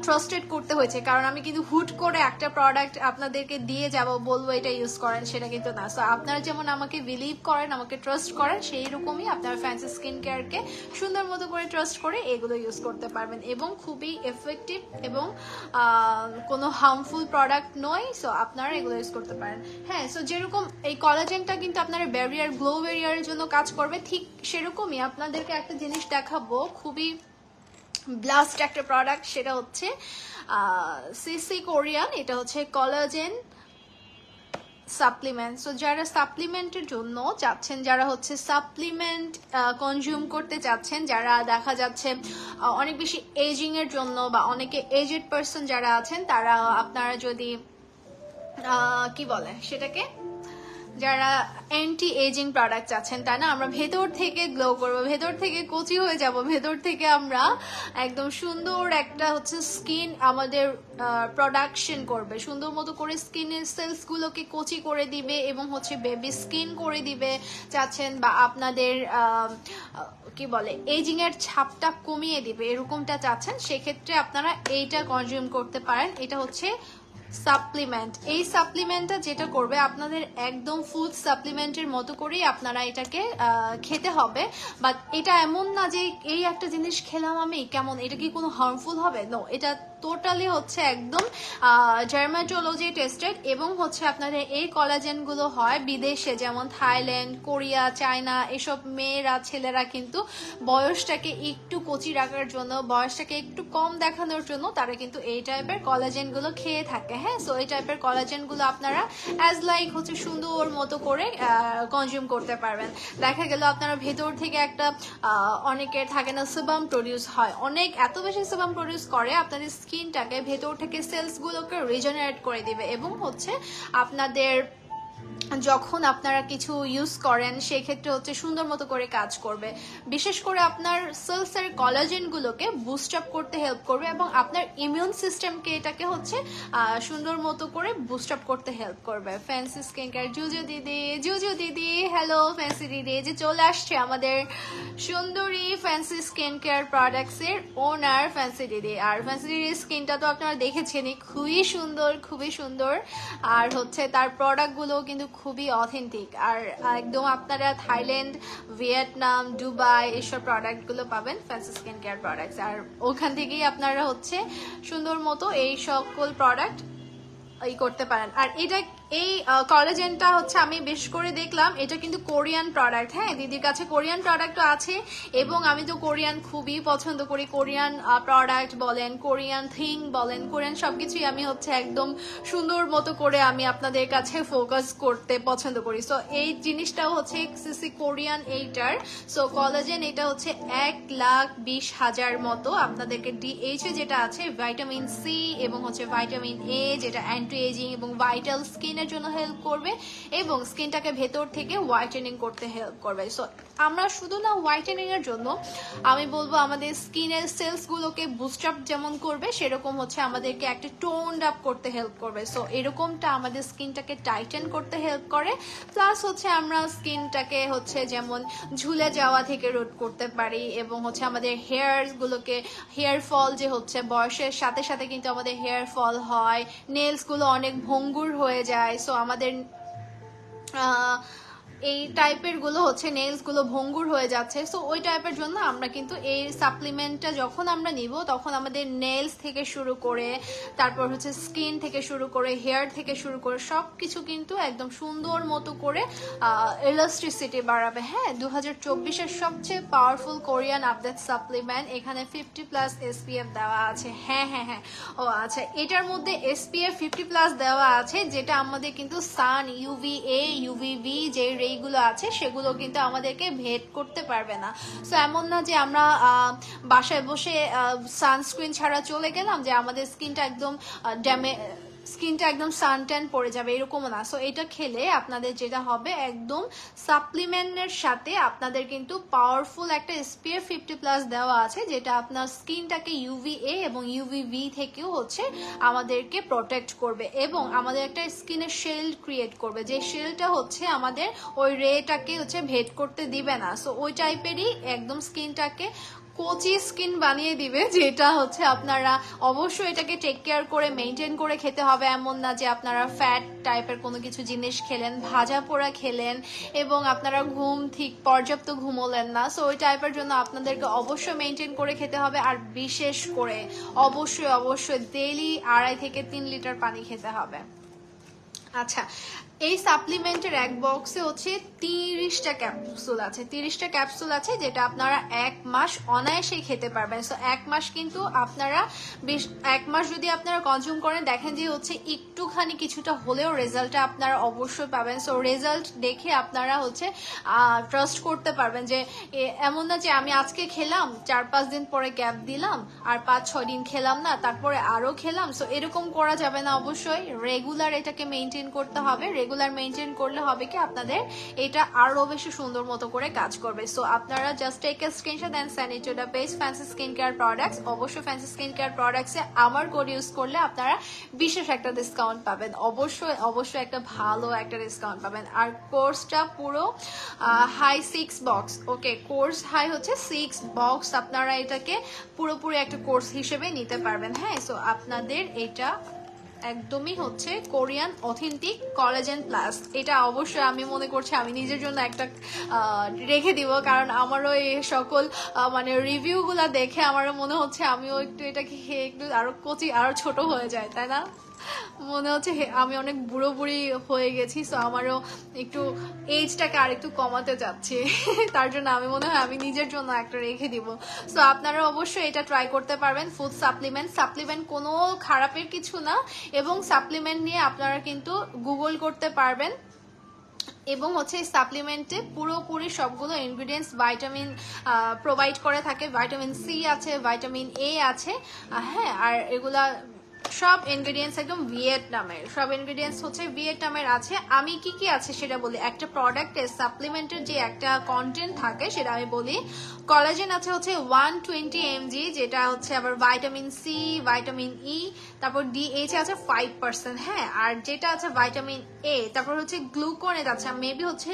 ট্রাস্টেড করতে হয়েছে। কারণ আমি কিন্তু হুট করে একটা প্রোডাক্ট আপনাদেরকে দিয়ে যাব, বলবো এটা ইউজ করেন, সেটা কিন্তু না। সো আপনারা যেমন আমাকে বিলিভ করেন, আমাকে ট্রাস্ট করেন, সেই রকমই আপনারা ফ্যান্সি স্কিন কেয়ারকে সুন্দর মতো করে ট্রাস্ট করে এগুলো ইউজ করতে পারবেন এবং খুবই এফেক্টিভ এবং কোনো হার্মফুল প্রোডাক্ট নয়। সো আপনারা এগুলো ইউজ করতে পারেন। হ্যাঁ, সো যেরকম এই কলাজেনটা কিন্তু আপনার ব্যারিয়ার, গ্লো ব্যারিয়ারের জন্য কাজ করবে, ঠিক সেরকমই আপনাদেরকে একটা জিনিস দেখাবো, খুবই ব্লাস্ট একটা প্রোডাক্ট, সেটা হচ্ছে সিসি কোরিয়ান। এটা হচ্ছে কলাজেন সাপ্লিমেন্ট। সো যারা সাপ্লিমেন্টের জন্য চাচ্ছেন, যারা হচ্ছে সাপ্লিমেন্ট কনজিউম করতে চাচ্ছেন, যারা দেখা যাচ্ছে অনেক বেশি এজিং এর জন্য বা অনেকে এজেড পার্সন যারা আছেন, তারা আপনারা যদি কি বলে সেটাকে, যারা অ্যান্টি এজিং প্রোডাক্ট আছেন, তাই না, আমরা ভেতর থেকে গ্লো করবো, ভেতর থেকে কচি হয়ে যাব, ভেতর থেকে আমরা একদম সুন্দর একটা হচ্ছে স্কিন আমাদের প্রোডাকশন করবে, সুন্দর মতো করে স্কিনের সেলস গুলোকে কচি করে দিবে এবং হচ্ছে বেবি স্কিন করে দিবে চাচ্ছেন, বা আপনাদের কি বলে এজিং এর ছাপটা কমিয়ে দিবে এরকমটা চাচ্ছেন, সেক্ষেত্রে আপনারা এইটা কনজিউম করতে পারেন। এটা হচ্ছে সাপ্লিমেন্ট। এই সাপ্লিমেন্টটা যেটা করবে, আপনাদের একদম ফুড সাপ্লিমেন্টের মতো করেই আপনারা এটাকে খেতে হবে। বাট এটা এমন না যে এই একটা জিনিস খেলাম আমি কেমন, এটা কি কোনো হার্মফুল হবে? নো, এটা টোটালি হচ্ছে একদম জার্মাটোলজি টেস্টেড এবং হচ্ছে আপনাদের এই কলাজেনগুলো হয় বিদেশে, যেমন থাইল্যান্ড, কোরিয়া, চায়না, এসব মেয়েরা ছেলেরা কিন্তু বয়সটাকে একটু কচি রাখার জন্য, বয়সটাকে একটু কম দেখানোর জন্য তারা কিন্তু এই টাইপের কলাজেনগুলো খেয়ে থাকে। হ্যাঁ, সো এই টাইপের কলাজেনগুলো আপনারা অ্যাজ লাইক হচ্ছে সুন্দর মতো করে কনজিউম করতে পারবেন। দেখা গেল আপনারা ভেতর থেকে একটা অনেকের থাকে না সেবাম প্রডিউস হয়, অনেক এত বেশি সেবাম প্রডিউস করে আপনাদের স্কিনটাকে ভেতর থেকে সেলস গুলোকে রিজেনারেট করে দিবে এবং হচ্ছে আপনাদের যখন আপনারা কিছু ইউজ করেন সেক্ষেত্রে হচ্ছে সুন্দর মতো করে কাজ করবে, বিশেষ করে আপনার সেলসের কলাজেনগুলোকে বুস্ট আপ করতে হেল্প করবে এবং আপনার ইমিউন সিস্টেমকে এটাকে হচ্ছে সুন্দর মতো করে বুস্ট আপ করতে হেল্প করবে। ফ্যান্সি স্কিন কেয়ার জুজু দিদি হ্যালো ফ্যান্সি দিদি, যে চলে আসছে আমাদের সুন্দরী ফ্যান্সি স্কিন কেয়ার প্রোডাক্টস এর ওনার ফ্যান্সি দিদি। আর ফ্যান্সি দিদির স্কিনটা তো আপনারা দেখেছেনই, খুবই সুন্দর, খুবই সুন্দর। আর হচ্ছে তার প্রোডাক্টগুলো কিন্তু খুবই অথেন্টিক, আর একদম আপনারা থাইল্যান্ড, ভিয়েতনাম, দুবাই এসব প্রোডাক্টগুলো পাবেন ফ্যান্সি স্কিন কেয়ার প্রোডাক্টস। আর ওখান থেকেই আপনারা হচ্ছে সুন্দর মতো এই সকল প্রোডাক্ট ই করতে পারেন। আর এটা এই কলাজেনটা হচ্ছে আমি বেশ করে দেখলাম এটা কিন্তু কোরিয়ান প্রোডাক্ট। হ্যাঁ, দিদির কাছে কোরিয়ান প্রোডাক্টও আছে এবং আমি তো কোরিয়ান খুবই পছন্দ করি। কোরিয়ান প্রোডাক্ট বলেন, কোরিয়ান থিং বলেন, কোরিয়ান সবকিছুই আমি হচ্ছে একদম সুন্দর মতো করে আমি আপনাদের কাছে ফোকাস করতে পছন্দ করি। সো এই জিনিসটাও হচ্ছে সিসি কোরিয়ান এইটার। সো কলাজেন এটা হচ্ছে 1,20,000 মতো। আপনাদেরকে ডিএইচ যেটা আছে ভাইটামিন সি এবং হচ্ছে ভাইটামিন এ যেটা অ্যান্টি এজিং এবং ভাইটাল স্কিনের জন্য হেল্প করবে এবং স্কিনটাকে ভেতর থেকে হোয়াইটেনিং করতে হেল্প করবে। সো আমরা শুধু না হোয়াইটেনিং এর জন্য, আমি বলবো আমাদের স্কিনের সেলস গুলোকে বুস্ট আপ যেমন করবে সেরকম হচ্ছে আমাদেরকে একটা টোনড আপ করতে হেল্প করবে। সো এরকমটা আমাদের স্কিনটাকে টাইটেন করতে হেল্প করে। প্লাস হচ্ছে আমরা স্কিনটাকে হচ্ছে যেমন ঝুলে যাওয়া থেকে রোধ করতে পারি এবং হচ্ছে আমাদের হেয়ার গুলোকে, হেয়ার ফল যে হচ্ছে বয়সের সাথে সাথে কিন্তু আমাদের হেয়ার ফল হয়, নেলস গুলো অনেক ভঙ্গুর হয়ে যায়। সো আমাদের এই টাইপের গুলো হচ্ছে নেলস গুলো ভঙ্গুর হয়ে যাচ্ছে। সো ওই টাইপের জন্য আমরা কিন্তু এই সাপ্লিমেন্টটা যখন আমরা নিব তখন আমাদের নেলস থেকে শুরু করে তারপর হচ্ছে স্কিন থেকে শুরু করে হেয়ার থেকে শুরু করে সবকিছু কিন্তু একদম সুন্দর মতো করে ইলাস্ট্রিসিটি বাড়াবে। হ্যাঁ, 2024-এর সবচেয়ে পাওয়ারফুল কোরিয়ান আপডেট সাপ্লিমেন্ট। এখানে 50+ SPF দেওয়া আছে। হ্যাঁ হ্যাঁ হ্যাঁ, ও আচ্ছা, এটার মধ্যে SPF 50+ দেওয়া আছে যেটা আমাদের কিন্তু সান, UVA, UVB যে রেগুলো আছে সেগুলো কিন্তু আমাদেরকে ভেদ করতে পারবে না। সো এমন না যে আমরা বাসায় বসে সানস্ক্রিন ছাড়া চলে গেলাম যে আমাদের স্কিনটা একদম স্কিনটা একদম সানট্যান পড়ে যাবে, এরকমও না। সো এটা খেলে আপনাদের যেটা হবে একদম সাপ্লিমেন্টের সাথে আপনাদের কিন্তু পাওয়ারফুল একটা SPF 50+ দেওয়া আছে যেটা আপনার স্কিনটাকে UVA এবং UVB থেকেও হচ্ছে আমাদেরকে প্রোটেক্ট করবে এবং আমাদের একটা স্কিনের শেল্ড ক্রিয়েট করবে, যে শেলটা হচ্ছে আমাদের ওই রেটাকে হচ্ছে ভেদ করতে দিবে না। সো ওই টাইপেরই একদম স্কিনটাকে কোচি স্কিন বানিয়ে দিবে, যেটা হচ্ছে আপনারা অবশ্যই এটাকে টেক কেয়ার করে মেনটেন করে খেতে হবে। এমন না যে আপনারা ফ্যাট টাইপের কোনো কিছু জিনিস খেলেন, ভাজা পোড়া খেলেন এবং আপনারা ঘুম ঠিক পর্যাপ্ত ঘুমোলেন না। সো ওই টাইপের জন্য আপনাদেরকে অবশ্যই মেনটেন করে খেতে হবে। আর বিশেষ করে অবশ্যই অবশ্যই ডেইলি 2.5 থেকে 3 লিটার পানি খেতে হবে। আচ্ছা, এই সাপ্লিমেন্টের এক বক্সে হচ্ছে 30টা ক্যাপসুল আছে। 30টা ক্যাপসুল আছে যেটা আপনারা 1 মাস অনায়াসেই খেতে পারবেন। সো 1 মাস কিন্তু আপনারা 1 মাস যদি আপনারা কনজিউম করেন দেখেন যে হচ্ছে একটুখানি কিছুটা হলেও রেজাল্টটা আপনারা অবশ্যই পাবেন। সো রেজাল্ট দেখে আপনারা হচ্ছে ট্রাস্ট করতে পারবেন যে এমন না যে আমি আজকে খেলাম 4-5 দিন পরে গ্যাপ দিলাম আর 5-6 দিন খেলাম না তারপরে আরো খেলাম। সো এরকম করা যাবে না, অবশ্যই রেগুলার এটাকে মেনটেন করতে হবে। রেগুলার মেনটেন করলে হবে কি আপনাদের এটা আরো বেশি সুন্দর মতো করে কাজ করবে। সো আপনারা just take a screenshot and send it to the page fancy skin care products. অবশ্যই ফ্যান্সি স্কিন কেয়ার প্রোডাক্টসে আমার কোড ইউজ করলে আপনারা বিশেষ একটা ডিসকাউন্ট পাবেন। অবশ্যই অবশ্যই একটা ভালো একটা ডিসকাউন্ট পাবেন। আর কোর্সটা পুরো হাই 6 বক্স। ওকে, কোর্স হাই হচ্ছে 6 বক্স। আপনারা এটাকে পুরোপুরি একটা কোর্স হিসেবে নিতে পারবেন। হ্যাঁ, সো আপনাদের এটা একদমই হচ্ছে কোরিয়ান অথেন্টিক কোলাজেন প্লাস। এটা অবশ্যই আমি মনে করছি আমি নিজের জন্য একটা রেখে দিব, কারণ আমারও এই সকল মানে রিভিউ গুলা দেখে আমারও মনে হচ্ছে আমিও একটু এটাকে খেয়ে একটু আরো কচি আরো ছোট হয়ে যায়, তাই না? মনে হচ্ছে আমি অনেক বুড়ো বুড়ি হয়ে গেছি। সো আমারও একটু এজটাকে আর একটু কমাতে যাচ্ছি তার জন্য আমি মনে হয় আমি নিজের জন্য একটা রেখে দিব। সো আপনারা অবশ্যই এটা ট্রাই করতে পারবেন। ফুড সাপ্লিমেন্ট কোনো খারাপের কিছু না এবং সাপ্লিমেন্ট নিয়ে আপনারা কিন্তু গুগল করতে পারবেন এবং হচ্ছে সাপ্লিমেন্টে পুরোপুরি সবগুলো ইনগ্রিডিয়েন্টস ভাইটামিন প্রোভাইড করে থাকে। ভাইটামিন সি আছে, ভাইটামিন এ আছে। হ্যাঁ, আর এগুলা সব ইনগ্রিডিয়েন্টস একদম ভিয়েতনামের, সব ইনগ্রিডিয়েন্টস হচ্ছে ভিয়েতনামের আছে। আমি কি কি আছে সেটা বলি। একটা প্রোডাক্টের সাপ্লিমেন্টের যে একটা কন্টেন্ট থাকে সেটা আমি বলি। কোলাজেন আছে হচ্ছে 120 mg, যেটা হচ্ছে আবার ভাইটামিন সি, ভাইটামিন ই, তারপর DH আছে 5%। হ্যাঁ, আর যেটা আছে ভাইটামিন এ, তারপর হচ্ছে গ্লুকোনেট আছে মেবি হচ্ছে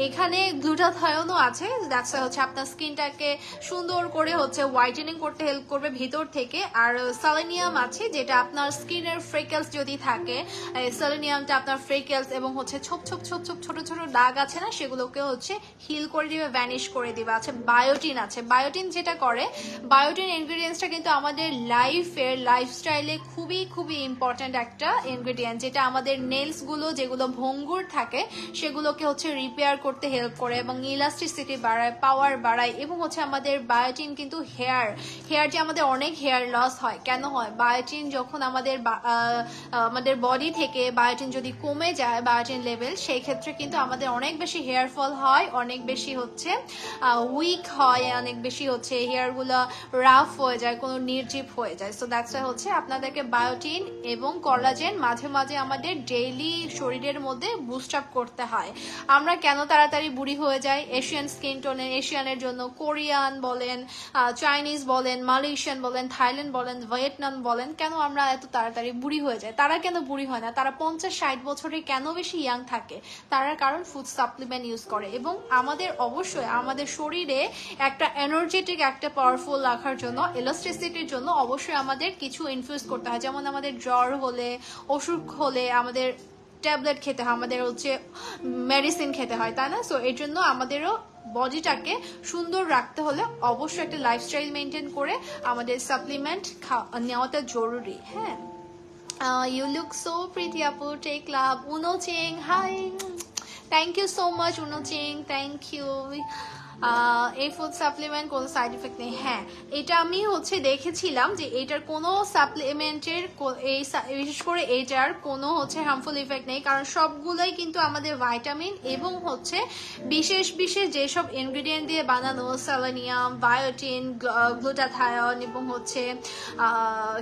এখানে গ্লুটাথায়োনও আছে, দ্যাটস হচ্ছে আপনার স্কিনটাকে সুন্দর করে হচ্ছে হোয়াইটেনিং করতে হেল্প করবে ভিতর থেকে। আর সেলেনিয়াম আছে যেটা আপনার স্কিনের ফ্রেকেলস যদি থাকে, সেলেনিয়ামটা আপনার ফ্রেকেলস এবং হচ্ছে ছোপ ছোপ ছোপ ছোপ ছোট ছোট দাগ আছে না, সেগুলোকে হচ্ছে হিল করে দিবে, ভ্যানিশ করে দিবে। আছে বায়োটিন, আছে বায়োটিন যেটা করে, বায়োটিন ইনগ্রিডিয়েন্টসটা কিন্তু আমাদের লাইফের লাইফস্টাইলে খুবই খুবই ইম্পর্ট্যান্ট একটা ইনগ্রিডিয়েন্ট, যেটা আমাদের নেলসগুলো যেগুলো ভঙ্গুর থাকে সেগুলোকে হচ্ছে রিপেয়ার করতে হেল্প করে এবং ইলাস্টিসিটি বাড়ায়, পাওয়ার বাড়ায়। এবং হচ্ছে আমাদের বায়োটিন কিন্তু হেয়ার যে আমাদের অনেক হেয়ার লস হয়, কেন হয়? বায়োটিন যখন আমাদের বডি থেকে বায়োটিন যদি কমে যায়, বায়োটিন লেভেল, সেই ক্ষেত্রে কিন্তু আমাদের অনেক বেশি হেয়ার ফল হয়, অনেক বেশি হচ্ছে উইক হয়, অনেক বেশি হচ্ছে হেয়ারগুলো রাফ হয়ে যায়, কোনো নির্জীব হয়ে যায়। সো দ্যাটস হচ্ছে আপনাদেরকে বায়োটিন এবং কোলাজেন মাঝে মাঝে আমাদের ডেইলি শরীরের মধ্যে বুস্ট আপ করতে হয়। আমরা কেন তাড়াতাড়ি বুড়ি হয়ে যাই? এশিয়ান স্কিন টোনের, এশিয়ানের জন্য কোরিয়ান বলেন, চাইনিজ বলেন, মালয়েশিয়ান বলেন, থাইল্যান্ড বলেন, ভিয়েতনাম বলেন, কেন আমরা এত তাড়াতাড়ি বুড়ি হয়ে যাই? তারা কেন বুড়ি হয় না? তারা 50-60 বছরে কেন বেশি ইয়াং থাকে? তারা কারণ ফুড সাপ্লিমেন্ট ইউজ করে। এবং আমাদের অবশ্যই আমাদের শরীরে একটা এনার্জেটিক, একটা পাওয়ারফুল রাখার জন্য, ইলাস্টিসিটির জন্য অবশ্যই আমাদের কিছু ইনফিউজ করতে হয়। যেমন আমাদের জ্বর হলে, অসুখ হলে আমাদের ট্যাবলেট খেতে হয়, আমাদের হচ্ছে মেডিসিন খেতে হয়, তাই না? সো এর জন্য আমাদেরও বডিটাকে সুন্দর রাখতে হলে অবশ্যই একটা লাইফস্টাইল মেনটেন করে আমাদের সাপ্লিমেন্ট নেওয়াটা জরুরি। হ্যাঁ, ইউ লুক সো প্রিটি আপু, টেক লাভ। উনো চিং, hi, thank you so much উনো চিং, থ্যাংক ইউ। এই ফুড সাপ্লিমেন্ট কোনো সাইড এফেক্ট নেই। হ্যাঁ, এটা আমি হচ্ছে দেখেছিলাম যে এটার কোনো সাপ্লিমেন্টের, বিশেষ করে এটার কোনো হচ্ছে হার্মফুল ইফেক্ট নেই, কারণ সবগুলোই কিন্তু আমাদের ভাইটামিন এবং হচ্ছে বিশেষ বিশেষ যেসব ইনগ্রিডিয়েন্ট দিয়ে বানানো, সেলেনিয়াম, বায়োটিন, গ্লুটাথায়ন এবং হচ্ছে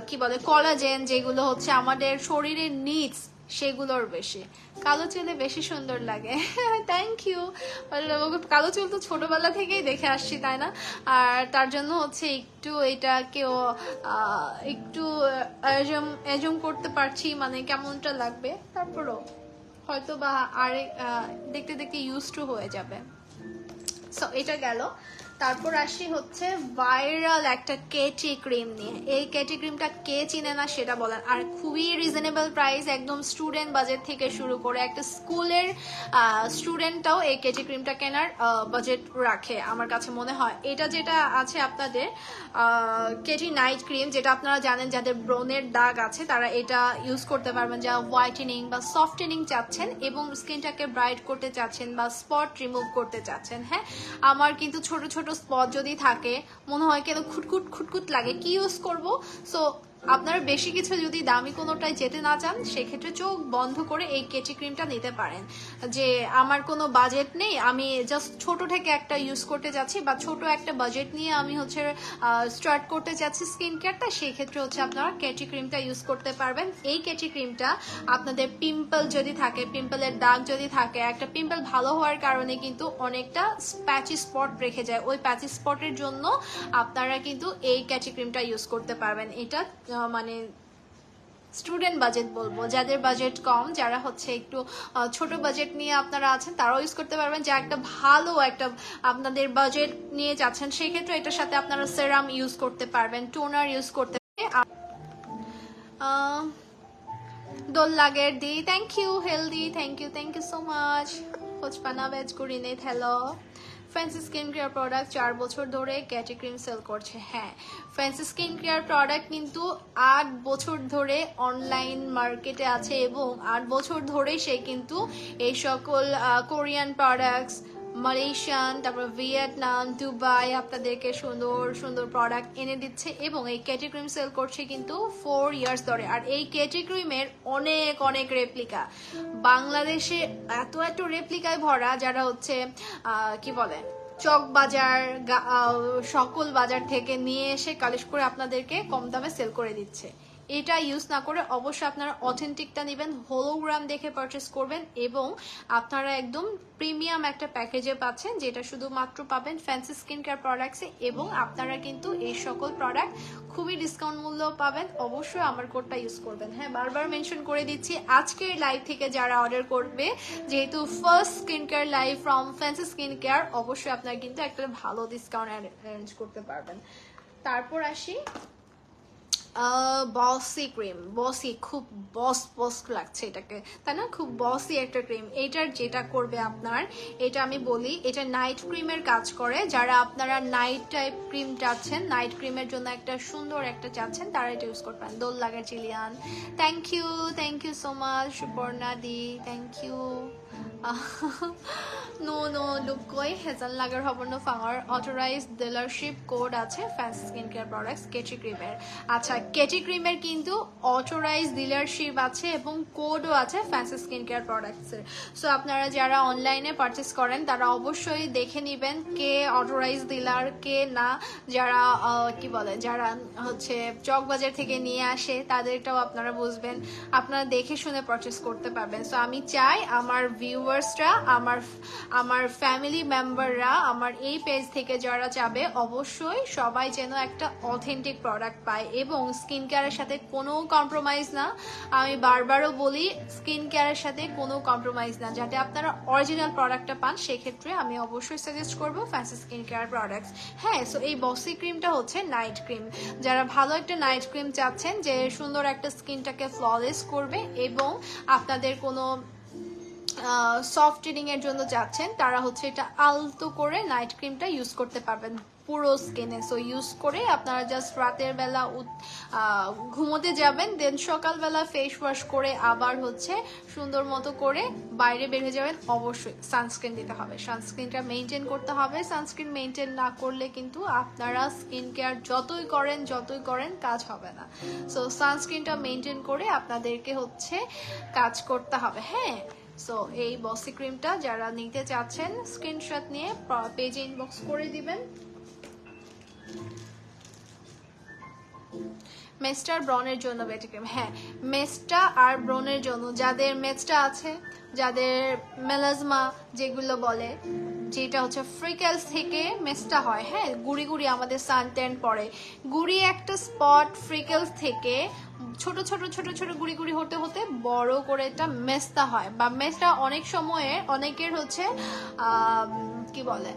কি বলে কোলাজেন, যেগুলো হচ্ছে আমাদের শরীরের নিডস, সেগুলোর বেশি। কালো চুলে বেশি সুন্দর লাগে। Thank you. কালো চুল তো ছোটবেলা থেকেই দেখে আসছি, তাই না? আর তার জন্য হচ্ছে একটু এটাকেও একটু এজম করতে পারছি, মানে কেমনটা লাগবে। তারপরও হয়তো বা আরেক দেখতে দেখতে ইউজ টু হয়ে যাবে। সো এটা গেল। তারপর আসি হচ্ছে ভাইরাল একটা কেটি ক্রিম নিয়ে। এই কেটি ক্রিমটা কে চিনে না সেটা বলেন। আর খুবই রিজনেবল প্রাইস, একদম স্টুডেন্ট বাজেট থেকে শুরু করে একটা স্কুলের স্টুডেন্টটাও এই কেটি ক্রিমটা কেনার বাজেট রাখে আমার কাছে মনে হয়। এটা যেটা আছে আপনাদের কেটি নাইট ক্রিম, যেটা আপনারা জানেন যাদের ব্রনের দাগ আছে তারা এটা ইউজ করতে পারবেন, যা হোয়াইটেনিং বা সফটেনিং চাচ্ছেন এবং স্কিনটাকে ব্রাইট করতে চাচ্ছেন বা স্পট রিমুভ করতে চাচ্ছেন। হ্যাঁ, আমার কিন্তু ছোট ছোট স্পট যদি থাকে মনে হয় কেন খুটখুট খুটখুট লাগে, কি ইউজ করব? সো আপনারা বেশি কিছু যদি দামি কোনোটায় যেতে না চান, সেক্ষেত্রে চোখ বন্ধ করে এই কেটি ক্রিমটা নিতে পারেন। যে আমার কোনো বাজেট নেই, আমি জাস্ট ছোট থেকে একটা ইউজ করতে যাচ্ছি বা ছোট একটা বাজেট নিয়ে আমি হচ্ছে স্টার্ট করতে চাচ্ছি স্কিন কেয়ারটা, সেই ক্ষেত্রে হচ্ছে আপনারা কেটি ক্রিমটা ইউজ করতে পারবেন। এই কেটি ক্রিমটা আপনাদের পিম্পল যদি থাকে, পিম্পলের দাগ যদি থাকে, একটা পিম্পল ভালো হওয়ার কারণে কিন্তু অনেকটা প্যাচি স্পট রেখে যায়, ওই প্যাচি স্পটের জন্য আপনারা কিন্তু এই কেটি ক্রিমটা ইউজ করতে পারবেন। এটা মানে স্টুডেন্ট বাজেট বলবো, যাদের বাজেট কম, যারা হচ্ছে একটু ছোট বাজেট নিয়ে আপনারা আছেন তারাও ইউজ করতে পারবেন। যা একটা ভালো একটা আপনাদের বাজেট নিয়ে যাচ্ছেন সেক্ষেত্রে এটার সাথে আপনারা সেরাম ইউজ করতে পারবেন, টোনার ইউজ করতে দোল লাগের দি, thank you. Healthy, thank you so much. কোচপানা ভেজ কুরিনেট, hello. Fancy skin Care Product 4 বছর ধরে কেটি ক্রিম সেল করছে। হ্যাঁ, ফ্যান্সি স্কিন কেয়ার প্রোডাক্ট কিন্তু 8 বছর ধরে অনলাইন মার্কেটে আছে এবং 8 বছর ধরে সে কিন্তু এই সকল কোরিয়ান প্রোডাক্টস, মালয়েশিয়ান, তারপর ভিয়েতনাম, দুবাই আপনাদেরকে সুন্দর সুন্দর প্রোডাক্ট এনে দিচ্ছে এবং এই কেটি ক্রিম সেল করছে কিন্তু 4 ইয়ার্স ধরে। আর এই কেটি ক্রিমের অনেক অনেক রেপ্লিকা বাংলাদেশে, এত এত রেপ্লিকায় ভরা, যারা হচ্ছে কি বলে চক বাজার, সকল বাজার থেকে নিয়ে এসে কালেক্ট করে আপনাদেরকে কম দামে সেল করে দিচ্ছে। এটা ইউজ না করে অবশ্যই আপনারা অথেন্টিকটা নেবেন, হোলোগ্রাম দেখে পারচেস করবেন এবং আপনারা একদম প্রিমিয়াম একটা প্যাকেজে পাচ্ছেন, যেটা শুধুমাত্র পাবেন ফ্যান্সি স্কিন কেয়ার প্রোডাক্টসে। এবং আপনারা কিন্তু এই সকল প্রোডাক্ট খুবই ডিসকাউন্ট মূল্য পাবেন, অবশ্যই আমার কোডটা ইউজ করবেন। হ্যাঁ, বারবার মেনশন করে দিচ্ছি, আজকের লাইভ থেকে যারা অর্ডার করবে, যেহেতু first skin care live from fancy skin care, অবশ্যই আপনারা কিন্তু একটা ভালো ডিসকাউন্ট অ্যারেঞ্জ করতে পারবেন। তারপর আসি বসি ক্রিম। বসি, খুব বস লাগছে এটাকে, তাই না? খুব বসি একটা ক্রিম। এটার যেটা করবে আপনার, এটা আমি বলি, এটা নাইট ক্রিমের কাজ করে। যারা আপনারা নাইট টাইপ ক্রিম চাচ্ছেন, নাইট ক্রিমের জন্য একটা সুন্দর একটা চাচ্ছেন, তারা এটা ইউজ করতে পারেন। দোল লাগে চিলিয়ান, thank you so much Suparna দি, থ্যাংক ইউ। নো লুকই হেজাল লাগার হবনো ফাঙার অথরাইজ ডিলারশিপ কোড আছে ফ্যান্সি স্কিন কেয়ার প্রোডাক্টস কেটি ক্রিমের। আচ্ছা, কেটি ক্রিমের কিন্তু অথরাইজ ডিলারশিপ আছে এবং কোডও আছে ফ্যান্সি স্কিন কেয়ার প্রোডাক্টসের। সো আপনারা যারা অনলাইনে পারচেস করেন তারা অবশ্যই দেখে নেবেন কে অথরাইজ ডিলার কে না। যারা কি বলে, যারা হচ্ছে চকবাজার থেকে নিয়ে আসে তাদেরটাও আপনারা বুঝবেন, আপনারা দেখে শুনে পারচেস করতে পারবেন। সো আমি চাই আমার ভিউয়ার্সরা, আমার ফ্যামিলি মেম্বাররা, আমার এই পেজ থেকে যারা যাবে, অবশ্যই সবাই যেন একটা অথেন্টিক প্রোডাক্ট পায় এবং স্কিন কেয়ারের সাথে কোনো কম্প্রোমাইজ না। আমি বারবারও বলি, স্কিন কেয়ারের সাথে কোনো কম্প্রোমাইজ না, যাতে আপনারা অরিজিনাল প্রোডাক্টটা পান। সেক্ষেত্রে আমি অবশ্যই সাজেস্ট করবো ফ্যান্সি স্কিন কেয়ার প্রোডাক্টস। হ্যাঁ, সো এই বসি ক্রিমটা হচ্ছে নাইট ক্রিম। যারা ভালো একটা নাইট ক্রিম চাচ্ছেন, যে সুন্দর একটা স্কিনটাকে ফ্ললেস করবে এবং আপনাদের কোনো সফট এর জন্য যাচ্ছেন, তারা হচ্ছে এটা আলতো করে নাইট ক্রিমটা ইউজ করতে পারবেন পুরো স্কিনে। সো ইউজ করে আপনারা জাস্ট রাতের বেলা ঘুমোতে যাবেন, দেন সকালবেলা ফেস ওয়াশ করে আবার হচ্ছে সুন্দর মতো করে বাইরে বের হয়ে যাবেন। অবশ্যই সানস্ক্রিন দিতে হবে, সানস্ক্রিনটা মেনটেন করতে হবে। সানস্ক্রিন মেনটেন না করলে কিন্তু আপনারা স্কিন কেয়ার যতই করেন কাজ হবে না। সো সানস্ক্রিনটা মেনটেন করে আপনাদেরকে হচ্ছে কাজ করতে হবে। হ্যাঁ, সো এই বসি ক্রিমটা যারা নিতে চাচ্ছেন, স্ক্রিনশট নিয়ে পেজে ইনবক্স করে দিবেন। মেস্টা আর ব্রনের জন্য বেটি ক্রিম। হ্যাঁ, মেস্টা আর ব্রনের জন্য, যাদের মেস্টা আছে, যাদের মেলাজমা যেগুলো বলে, যেটা হচ্ছে ফ্রিকেলস থেকে মেস্টা হয়। হ্যাঁ, গুড়ি গুড়ি আমাদের সানট্যান পরে, গুড়ি একটা স্পট ফ্রিকেলস থেকে ছোট ছোট ছোট ছোট গুড়ি গুড়ি হতে হতে বড় করে এটা মেস্তা হয়। বা মেস্টা অনেক সময়ে অনেকের হচ্ছে কি বলে,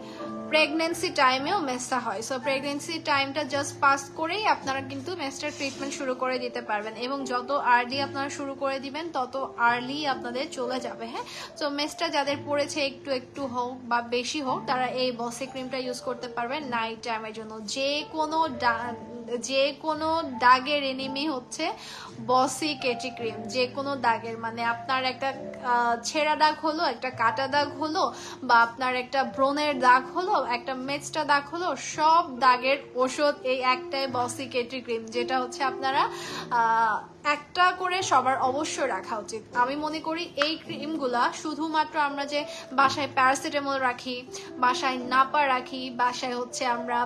প্রেগনেন্সি টাইমেও মেস্টা হয়। সো প্রেগনেন্সি টাইমটা জাস্ট পাস করেই আপনারা কিন্তু মেস্টার ট্রিটমেন্ট শুরু করে দিতে পারবেন এবং যত আর্লি আপনারা শুরু করে দিবেন তত আর্লি আপনাদের চলে যাবে। হ্যাঁ, সো মেস্টা যাদের পড়েছে একটু একটু হোক বা বেশি হোক, তারা এই বসি ক্রিমটা ইউজ করতে পারবেন নাইট টাইমের জন্য। যে কোনো দাগের এনিমি হচ্ছে বসি কেটি ক্রিম। যে কোনো দাগের, মানে আপনার একটা ছেঁড়া দাগ হলো, একটা কাটা দাগ হলো, বা আপনার একটা ব্রণের দাগ হলো, একটা মেচটা দাগ হলো, সব দাগের ওষুধ এই একটাই বসি কেটি ক্রিম, যেটা হচ্ছে আপনারা একটা করে সবার অবশ্যই রাখা উচিত। আমি মনে করি এই ক্রিমগুলা শুধুমাত্র আমরা যে বাসায় প্যারাসিটামল রাখি, বাসায় নাপা রাখি, বাসায় হচ্ছে আমরা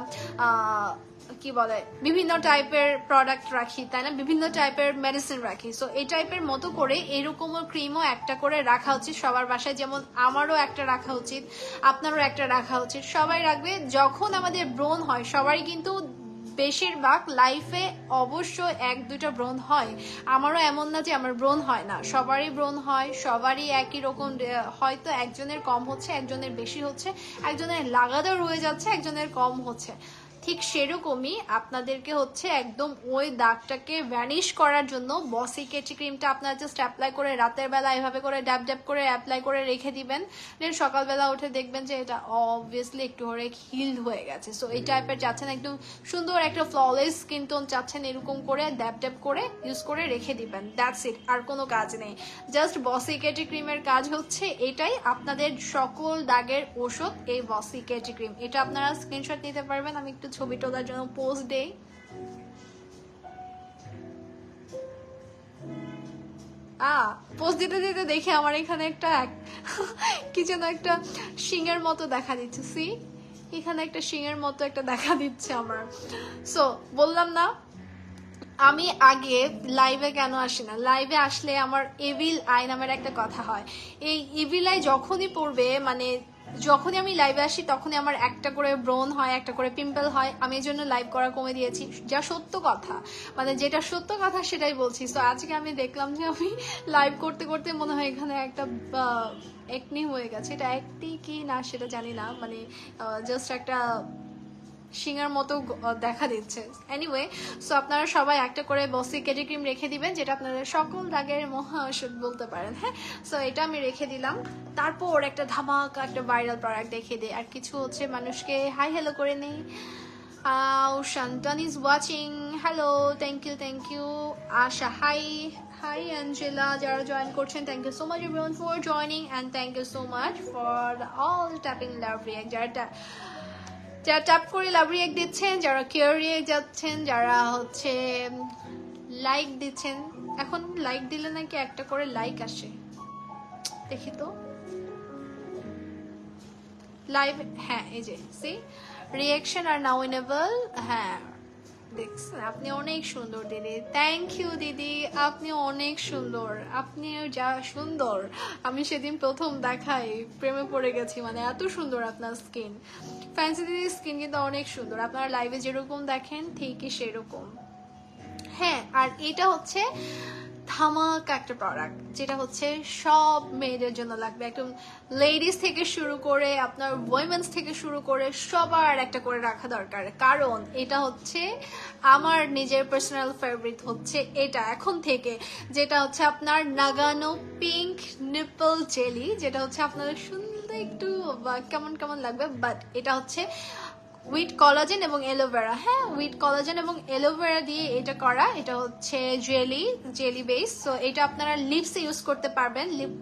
কি বলে বিভিন্ন টাইপের প্রোডাক্ট রাখি, তাই না, বিভিন্ন টাইপের মেডিসিন রাখি। সো এই টাইপের মতো করে এরকম ক্রিমও একটা করে রাখা উচিত সবার বাসায়। যেমন আমারও একটা রাখা উচিত, আপনারও একটা রাখা উচিত, সবাই রাখবে। যখন আমাদের ব্রণ হয়, সবারই কিন্তু বেশিরভাগ লাইফে অবশ্য এক দুইটা ব্রণ হয়। আমারও এমন না যে আমার ব্রণ হয় না, সবারই ব্রণ হয়, সবারই একই রকম। হয়তো একজনের কম হচ্ছে, একজনের বেশি হচ্ছে, একজনের লাগাতার রয়ে যাচ্ছে, একজনের কম হচ্ছে। ঠিক সেরকমই আপনাদেরকে হচ্ছে একদম ওই দাগটাকে ভ্যানিশ করার জন্য বসি কেটি ক্রিমটা আপনারা জাস্ট অ্যাপ্লাই করে রাতের বেলা এভাবে করে ড্যাব ড্যাব করে অ্যাপ্লাই করে রেখে দিবেন। দেন সকালবেলা উঠে দেখবেন যে এটা অবভিয়াসলি একটু করে হিলড হয়ে গেছে। সো এই টাইপের চাচ্ছেন একদম সুন্দর একটা ফ্ললেস স্কিন টোন চাচ্ছেন, এরকম করে ড্যাব ড্যাব করে ইউজ করে রেখে দিবেন। দ্যাটস ইট, আর কোনো কাজ নেই। জাস্ট বসি কেটি ক্রিমের কাজ হচ্ছে এটাই, আপনাদের সকল দাগের ওষুধ এই বসি কেটি ক্রিম। এটা আপনারা স্ক্রিনশট নিতে পারবেন। আমি একটু ছবি তোলার জন্য পোস্ট দেই। পোস্ট দিতে দিতে দেখি আমার এখানে একটা কি যেন একটা শিঙের মতো দেখা দিচ্ছে। সি, এখানে একটা শিঙের মতো একটা দেখা দিচ্ছে আমার। সো বললাম না, আমি আগে লাইভে কেন আসি না, লাইভে আসলে আমার এভিল আই নামের একটা কথা হয়। এই এভিল আই যখনই পড়বে, মানে যখনই আমি লাইভে আসি তখনই আমার একটা করে ব্রণ হয়, একটা করে পিম্পল হয়। আমি এই জন্য লাইভ করা কমে দিয়েছি, যা সত্য কথা, মানে যেটা সত্য কথা সেটাই বলছি। তো আজকে আমি দেখলাম যে আমি লাইভ করতে করতে মনে হয় এখানে একটা একনি হয়ে গেছে। এটা একটি কি না সেটা জানি না, মানে জাস্ট একটা শিঙার মতো দেখা দিচ্ছে। এনিওয়ে, সো আপনারা সবাই একটা করে বসি কেডি ক্রিম রেখে দিবেন, যেটা আপনারা সকল দাগের মহা ওষুধ বলতে পারেন। হ্যাঁ, সো এটা আমি রেখে দিলাম। তারপর একটা ধামাকা একটা ভাইরাল প্রোডাক্ট দেখিয়ে দিই, আর কিছু হচ্ছে মানুষকে হাই হ্যালো করে নেই। Shantan is watching. Hello, thank you. Asha, hi. Hi Angela, যারা জয়েন করছেন, thank you so much everyone for joining, and thank you so much for all tapping love react. যারা ট্যাপ করে লাভ রিয়াক্ট দিচ্ছেন, যারা কেয়ার রিয়াক্ট যাচ্ছেন, যারা হচ্ছে লাইক দিচ্ছেন। এখন লাইক দিলে নাকি একটা করে লাইক আসে, দেখি তো লাইভ। হ্যাঁ, এই যে সি রিয়াকশন আর নাও ইনেবল। হ্যাঁ, দেখছেন, আপনি অনেক সুন্দর দিদি। থ্যাংক ইউ দিদি, আপনি অনেক সুন্দর, আপনি যা সুন্দর আমি সেদিন প্রথম দেখাই প্রেমে পড়ে গেছি, মানে এত সুন্দর আপনার স্কিন। ফ্যান্সি দিদির স্কিন কিন্তু অনেক সুন্দর, আপনারা লাইভে যেরকম দেখেন ঠিকই সেরকম। হ্যাঁ, আর এটা হচ্ছে ধামাকা একটা প্রোডাক্ট, যেটা হচ্ছে সব মেয়েদের জন্য লাগবে, একদম লেডিস থেকে শুরু করে আপনার উইমেন্স থেকে শুরু করে সবার একটা করে রাখা দরকার। কারণ এটা হচ্ছে আমার নিজের পার্সোনাল ফেভারিট হচ্ছে এটা এখন থেকে, যেটা হচ্ছে আপনার নাগানো পিঙ্ক নিপল জেলি, যেটা হচ্ছে আপনাদের শুনতে একটু কেমন কেমন লাগবে, বাট এটা হচ্ছে উইথ কলাজেন এবং এলোভেরা। হ্যাঁ, উইথ কলাজেন এবং এলোভেরা দিয়ে এটা করা। এটা হচ্ছে জেলি বেস। সো এটা আপনারা লিপসে ইউজ করতে পারবেন। লিপ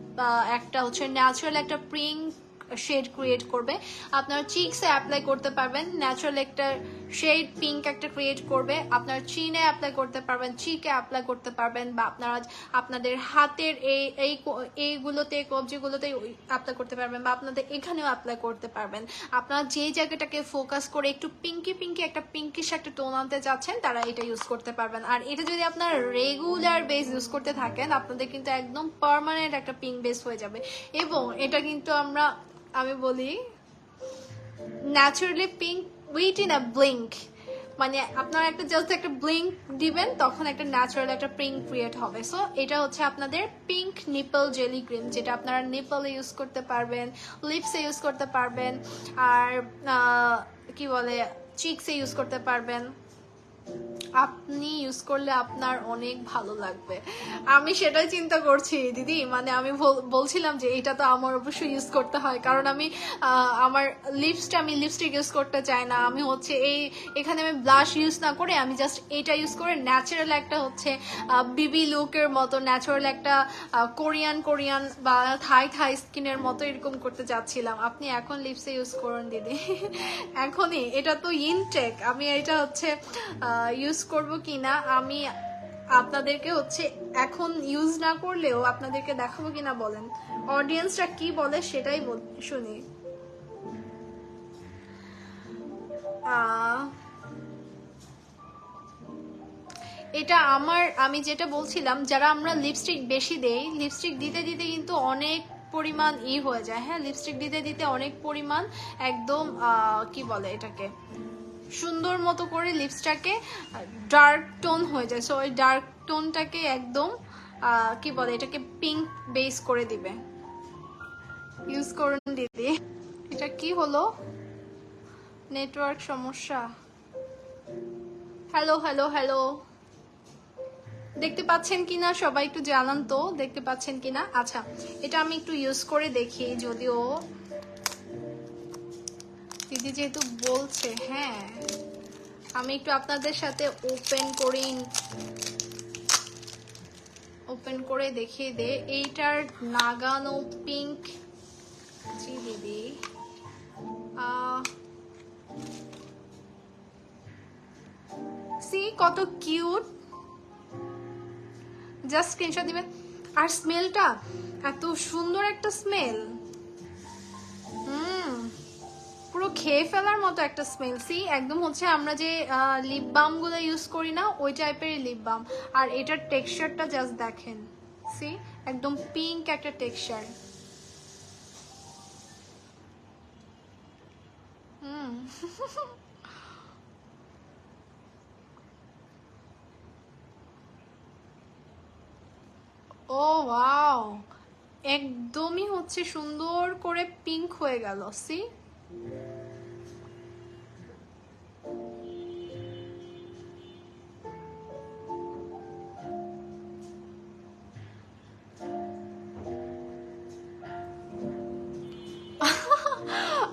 একটা হচ্ছে ন্যাচারাল একটা পিঙ্ক শেড ক্রিয়েট করবে, আপনার চিকসে অ্যাপ্লাই করতে পারবেন, ন্যাচারাল একটা শেড পিঙ্ক একটা ক্রিয়েট করবে, আপনার চিনে অ্যাপ্লাই করতে পারবেন, চিকে অ্যাপ্লাই করতে পারবেন, বা আপনারা আপনাদের হাতের এইগুলোতে কবজিগুলোতে অ্যাপ্লাই করতে পারবেন, বা আপনাদের এখানেও অ্যাপ্লাই করতে পারবেন। আপনারা যে জায়গাটাকে ফোকাস করে একটু পিঙ্কি একটা পিঙ্কিশ একটা টোন আনতে চাচ্ছেন, তারা এটা ইউজ করতে পারবেন। আর এটা যদি আপনারা রেগুলার বেস ইউজ করতে থাকেন, আপনাদের কিন্তু একদম পার্মানেন্ট একটা পিঙ্ক বেস হয়ে যাবে। এবং এটা কিন্তু আমি বলি naturally pink with in a blink, মানে আপনারা একটা জাস্ট একটা ব্লিঙ্ক দিবেন, তখন একটা ন্যাচারাল একটা পিঙ্ক ক্রিয়েট হবে। সো এটা হচ্ছে আপনাদের পিঙ্ক নিপল জেলি ক্রিম, যেটা আপনারা নিপলে ইউজ করতে পারবেন, লিপসে ইউজ করতে পারবেন, আর কি বলে চিকসে ইউজ করতে পারবেন। আপনি ইউজ করলে আপনার অনেক ভালো লাগবে। আমি সেটাই চিন্তা করছি দিদি, মানে আমি বলছিলাম যে এটা তো আমার অবশ্যই ইউজ করতে হয়, কারণ আমি আমার আমি লিপস্টিক ইউজ করতে চাই না। আমি হচ্ছে এখানে আমি ব্লাশ ইউজ না করে আমি জাস্ট এটা ইউজ করে ন্যাচারাল একটা হচ্ছে বিবি লুকের মতো, ন্যাচারাল একটা কোরিয়ান বা থাই স্কিনের মতো এরকম করতে চাচ্ছিলাম। আপনি এখন লিপসে ইউজ করুন দিদি, এখনই। এটা তো ইনটেক, আমি এটা হচ্ছে ইউজ করব কিনা আমি আপনাদেরকে হচ্ছে এখন ইউজ না করলেও আপনাদেরকে দেখাবো কিনা বলেন, অডিয়েন্সরা কি বলে সেটাই শুনি। এটা আমি যেটা বলছিলাম, যারা আমরা লিপস্টিক বেশি দেই, লিপস্টিক দিতে দিতে কিন্তু অনেক পরিমাণ হয়ে যায়। হ্যাঁ, লিপস্টিক দিতে দিতে অনেক পরিমাণ একদম কি বলে এটাকে সুন্দর মতো করে লিপসটাকে ডার্ক টোন হয়ে যায়। সো ওই ডার্ক টোনটাকে একদম কি বলে এটাকে পিঙ্ক বেস করে দিবে। ইউজ করুন দিদি। এটা কি হলো, নেটওয়ার্ক সমস্যা? হ্যালো, দেখতে পাচ্ছেন কিনা সবাই একটু জানান তো, দেখতে পাচ্ছেন কিনা। আচ্ছা, এটা আমি একটু ইউজ করে দেখি, যদিও দিদি যেহেতু বলছে। হ্যাঁ, আমি একটু আপনাদের সাথে ওপেন করে দেখিয়ে দে। এইটার নাগানো পিঙ্ক। জি দিদি, সি কত কিউট, জাস্ট স্ক্রিনশট দিবেন। আর স্মেলটা এত সুন্দর একটা স্মেল, পুরো খেয়ে ফেলার মতো একটা স্মেল। সি একদম হচ্ছে আমরা যে লিপ বাম গুলো ইউজ করি না ওই টাইপের লিপ বাম। আর এটার টেক্সচারটা জাস্ট দেখেন, সি একদম পিঙ্ক একটা টেক্সচার। ও ওয়াও, একদমই হচ্ছে সুন্দর করে পিঙ্ক হয়ে গেল। সি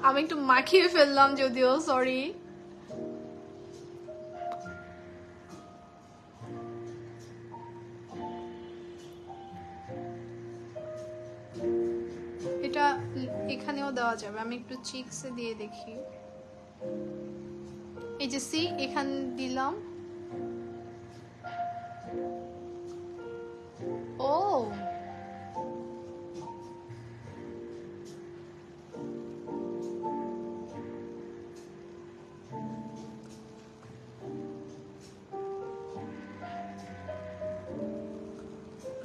আমি একটু মাখিয়ে ফেললাম যদিও, সরি। এটা এখানেও দেওয়া যাবে, আমি একটু চিকসে দিয়ে দেখি। এই যে সি এখানে দিলাম। ও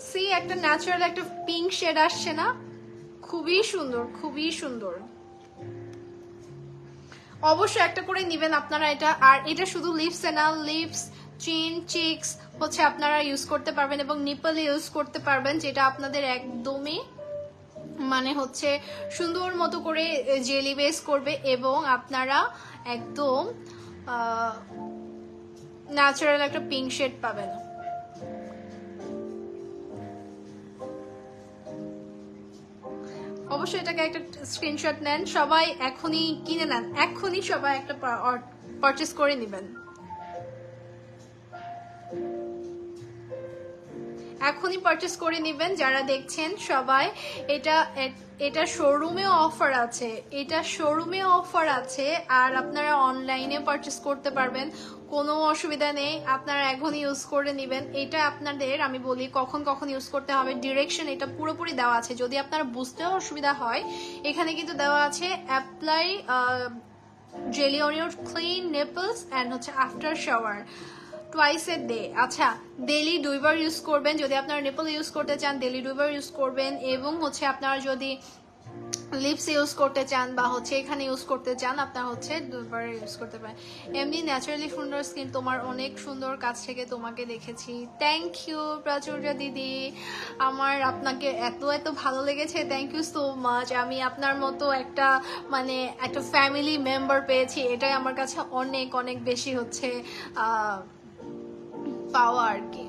সি একটা ন্যাচারাল একটা পিঙ্ক শেড আসছে না, খুবই সুন্দর, খুবই সুন্দর। অবশ্যই একটা করে নেবেন আপনারা এটা। আর এটা শুধু লিপস না, লিপস, চিন, চিক্স হচ্ছে আপনারা ইউজ করতে পারবেন এবং নিপলে ইউজ করতে পারবেন, যেটা আপনাদের একদমই মানে হচ্ছে সুন্দর মতো করে জেলি বেস করবে এবং আপনারা একদম ন্যাচারাল একটা পিঙ্ক শেড পাবেন। অবশ্যই এটাকে একটা স্ক্রিনশট নেন, সবাই এখনই কিনে নেন, এখনই সবাই একটা পারচেজ করে নেবেন, এখনই পারচেজ করে নেবেন যারা দেখছেন সবাই। এটা এটা শোরুমেও অফার আছে, এটা শোরুমে অফার আছে, আর আপনারা অনলাইনে পারচেজ করতে পারবেন, কোনো অসুবিধা নেই। আপনারা এখনই ইউজ করে নেবেন। এটা আপনাদের আমি বলি কখন কখন ইউজ করতে হবে, ডিরেকশন এটা পুরোপুরি দেওয়া আছে, যদি আপনারা বুঝতেও অসুবিধা হয় এখানে কিন্তু দেওয়া আছে। Apply jelly on your clean nipples and হচ্ছে after shower twice a day. আচ্ছা, ডেলি 2 বার ইউজ করবেন, যদি আপনারা নিপল ইউজ করতে চান ডেলি 2 বার ইউজ করবেন, এবং হচ্ছে আপনারা যদি লিপস ইউজ করতে চান বা হচ্ছে এখানে ইউজ করতে চান আপনারা হচ্ছে 2 বার ইউজ করতে পারেন। এমনি ন্যাচারালি সুন্দর স্কিন, তোমার অনেক সুন্দর, কাছ থেকে তোমাকে দেখেছি। থ্যাংক ইউ প্রাচুর্য দিদি, আমার আপনাকে এত এত ভালো লেগেছে, থ্যাংক ইউ সো মাচ। আমি আপনার মতো একটা মানে একটা ফ্যামিলি মেম্বার পেয়েছি, এটাই আমার কাছে অনেক অনেক বেশি হচ্ছে পাওয়া আর কি।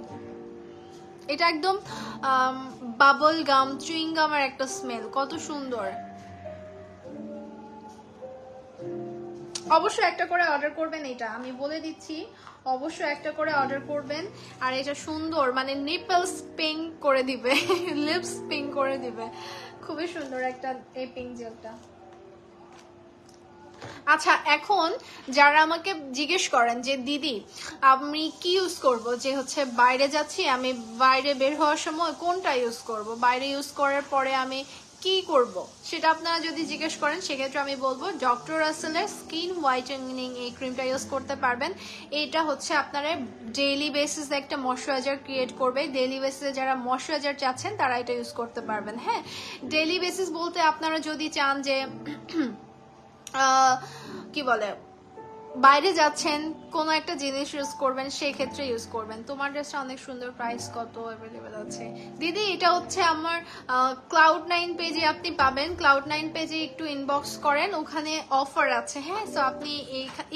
এটা একদম বাবল গাম, চুইং গামের একটা স্মেল, কত সুন্দর। অবশ্যই একটা করে অর্ডার করবেন, এটা আমি বলে দিচ্ছি, অবশ্যই একটা করে অর্ডার করবেন। আর এটা সুন্দর মানে নিপলস পিঙ্ক করে দিবে, লিপস পিঙ্ক করে দিবে, খুবই সুন্দর একটা এই পিঙ্ক জেলটা। আচ্ছা, এখন যারা আমাকে জিজ্ঞেস করেন যে দিদি আমি কি ইউজ করব, যে হচ্ছে বাইরে যাচ্ছি, আমি বাইরে বের হওয়ার সময় কোনটা ইউজ করব, বাইরে ইউজ করার পরে আমি কি করব, সেটা আপনারা যদি জিজ্ঞেস করেন সেক্ষেত্রে আমি বলবো ডক্টর রাসেলের স্কিন হোয়াইটেনিং এই ক্রিমটা ইউজ করতে পারবেন। এটা হচ্ছে আপনারা ডেইলি বেসিসে একটা ময়শ্চারাইজার ক্রিয়েট করবে, ডেইলি বেসিসে যারা ময়শ্চারাইজার চাচ্ছেন তারা এটা ইউজ করতে পারবেন। হ্যাঁ, ডেইলি বেসিস বলতে আপনারা যদি চান যে কি বলে বাইরে যাচ্ছেন কোনো একটা জিনিস ইউজ করবেন, সেই ক্ষেত্রে ইউজ করবেন। তোমার ড্রেসটা অনেক সুন্দর, প্রাইস কত অ্যাভেলেবেল আছে দিদি? এটা হচ্ছে আমার Cloud9 পেজে আপনি পাবেন, Cloud9 পেজে একটু ইনবক্স করেন, ওখানে অফার আছে। হ্যাঁ, সো আপনি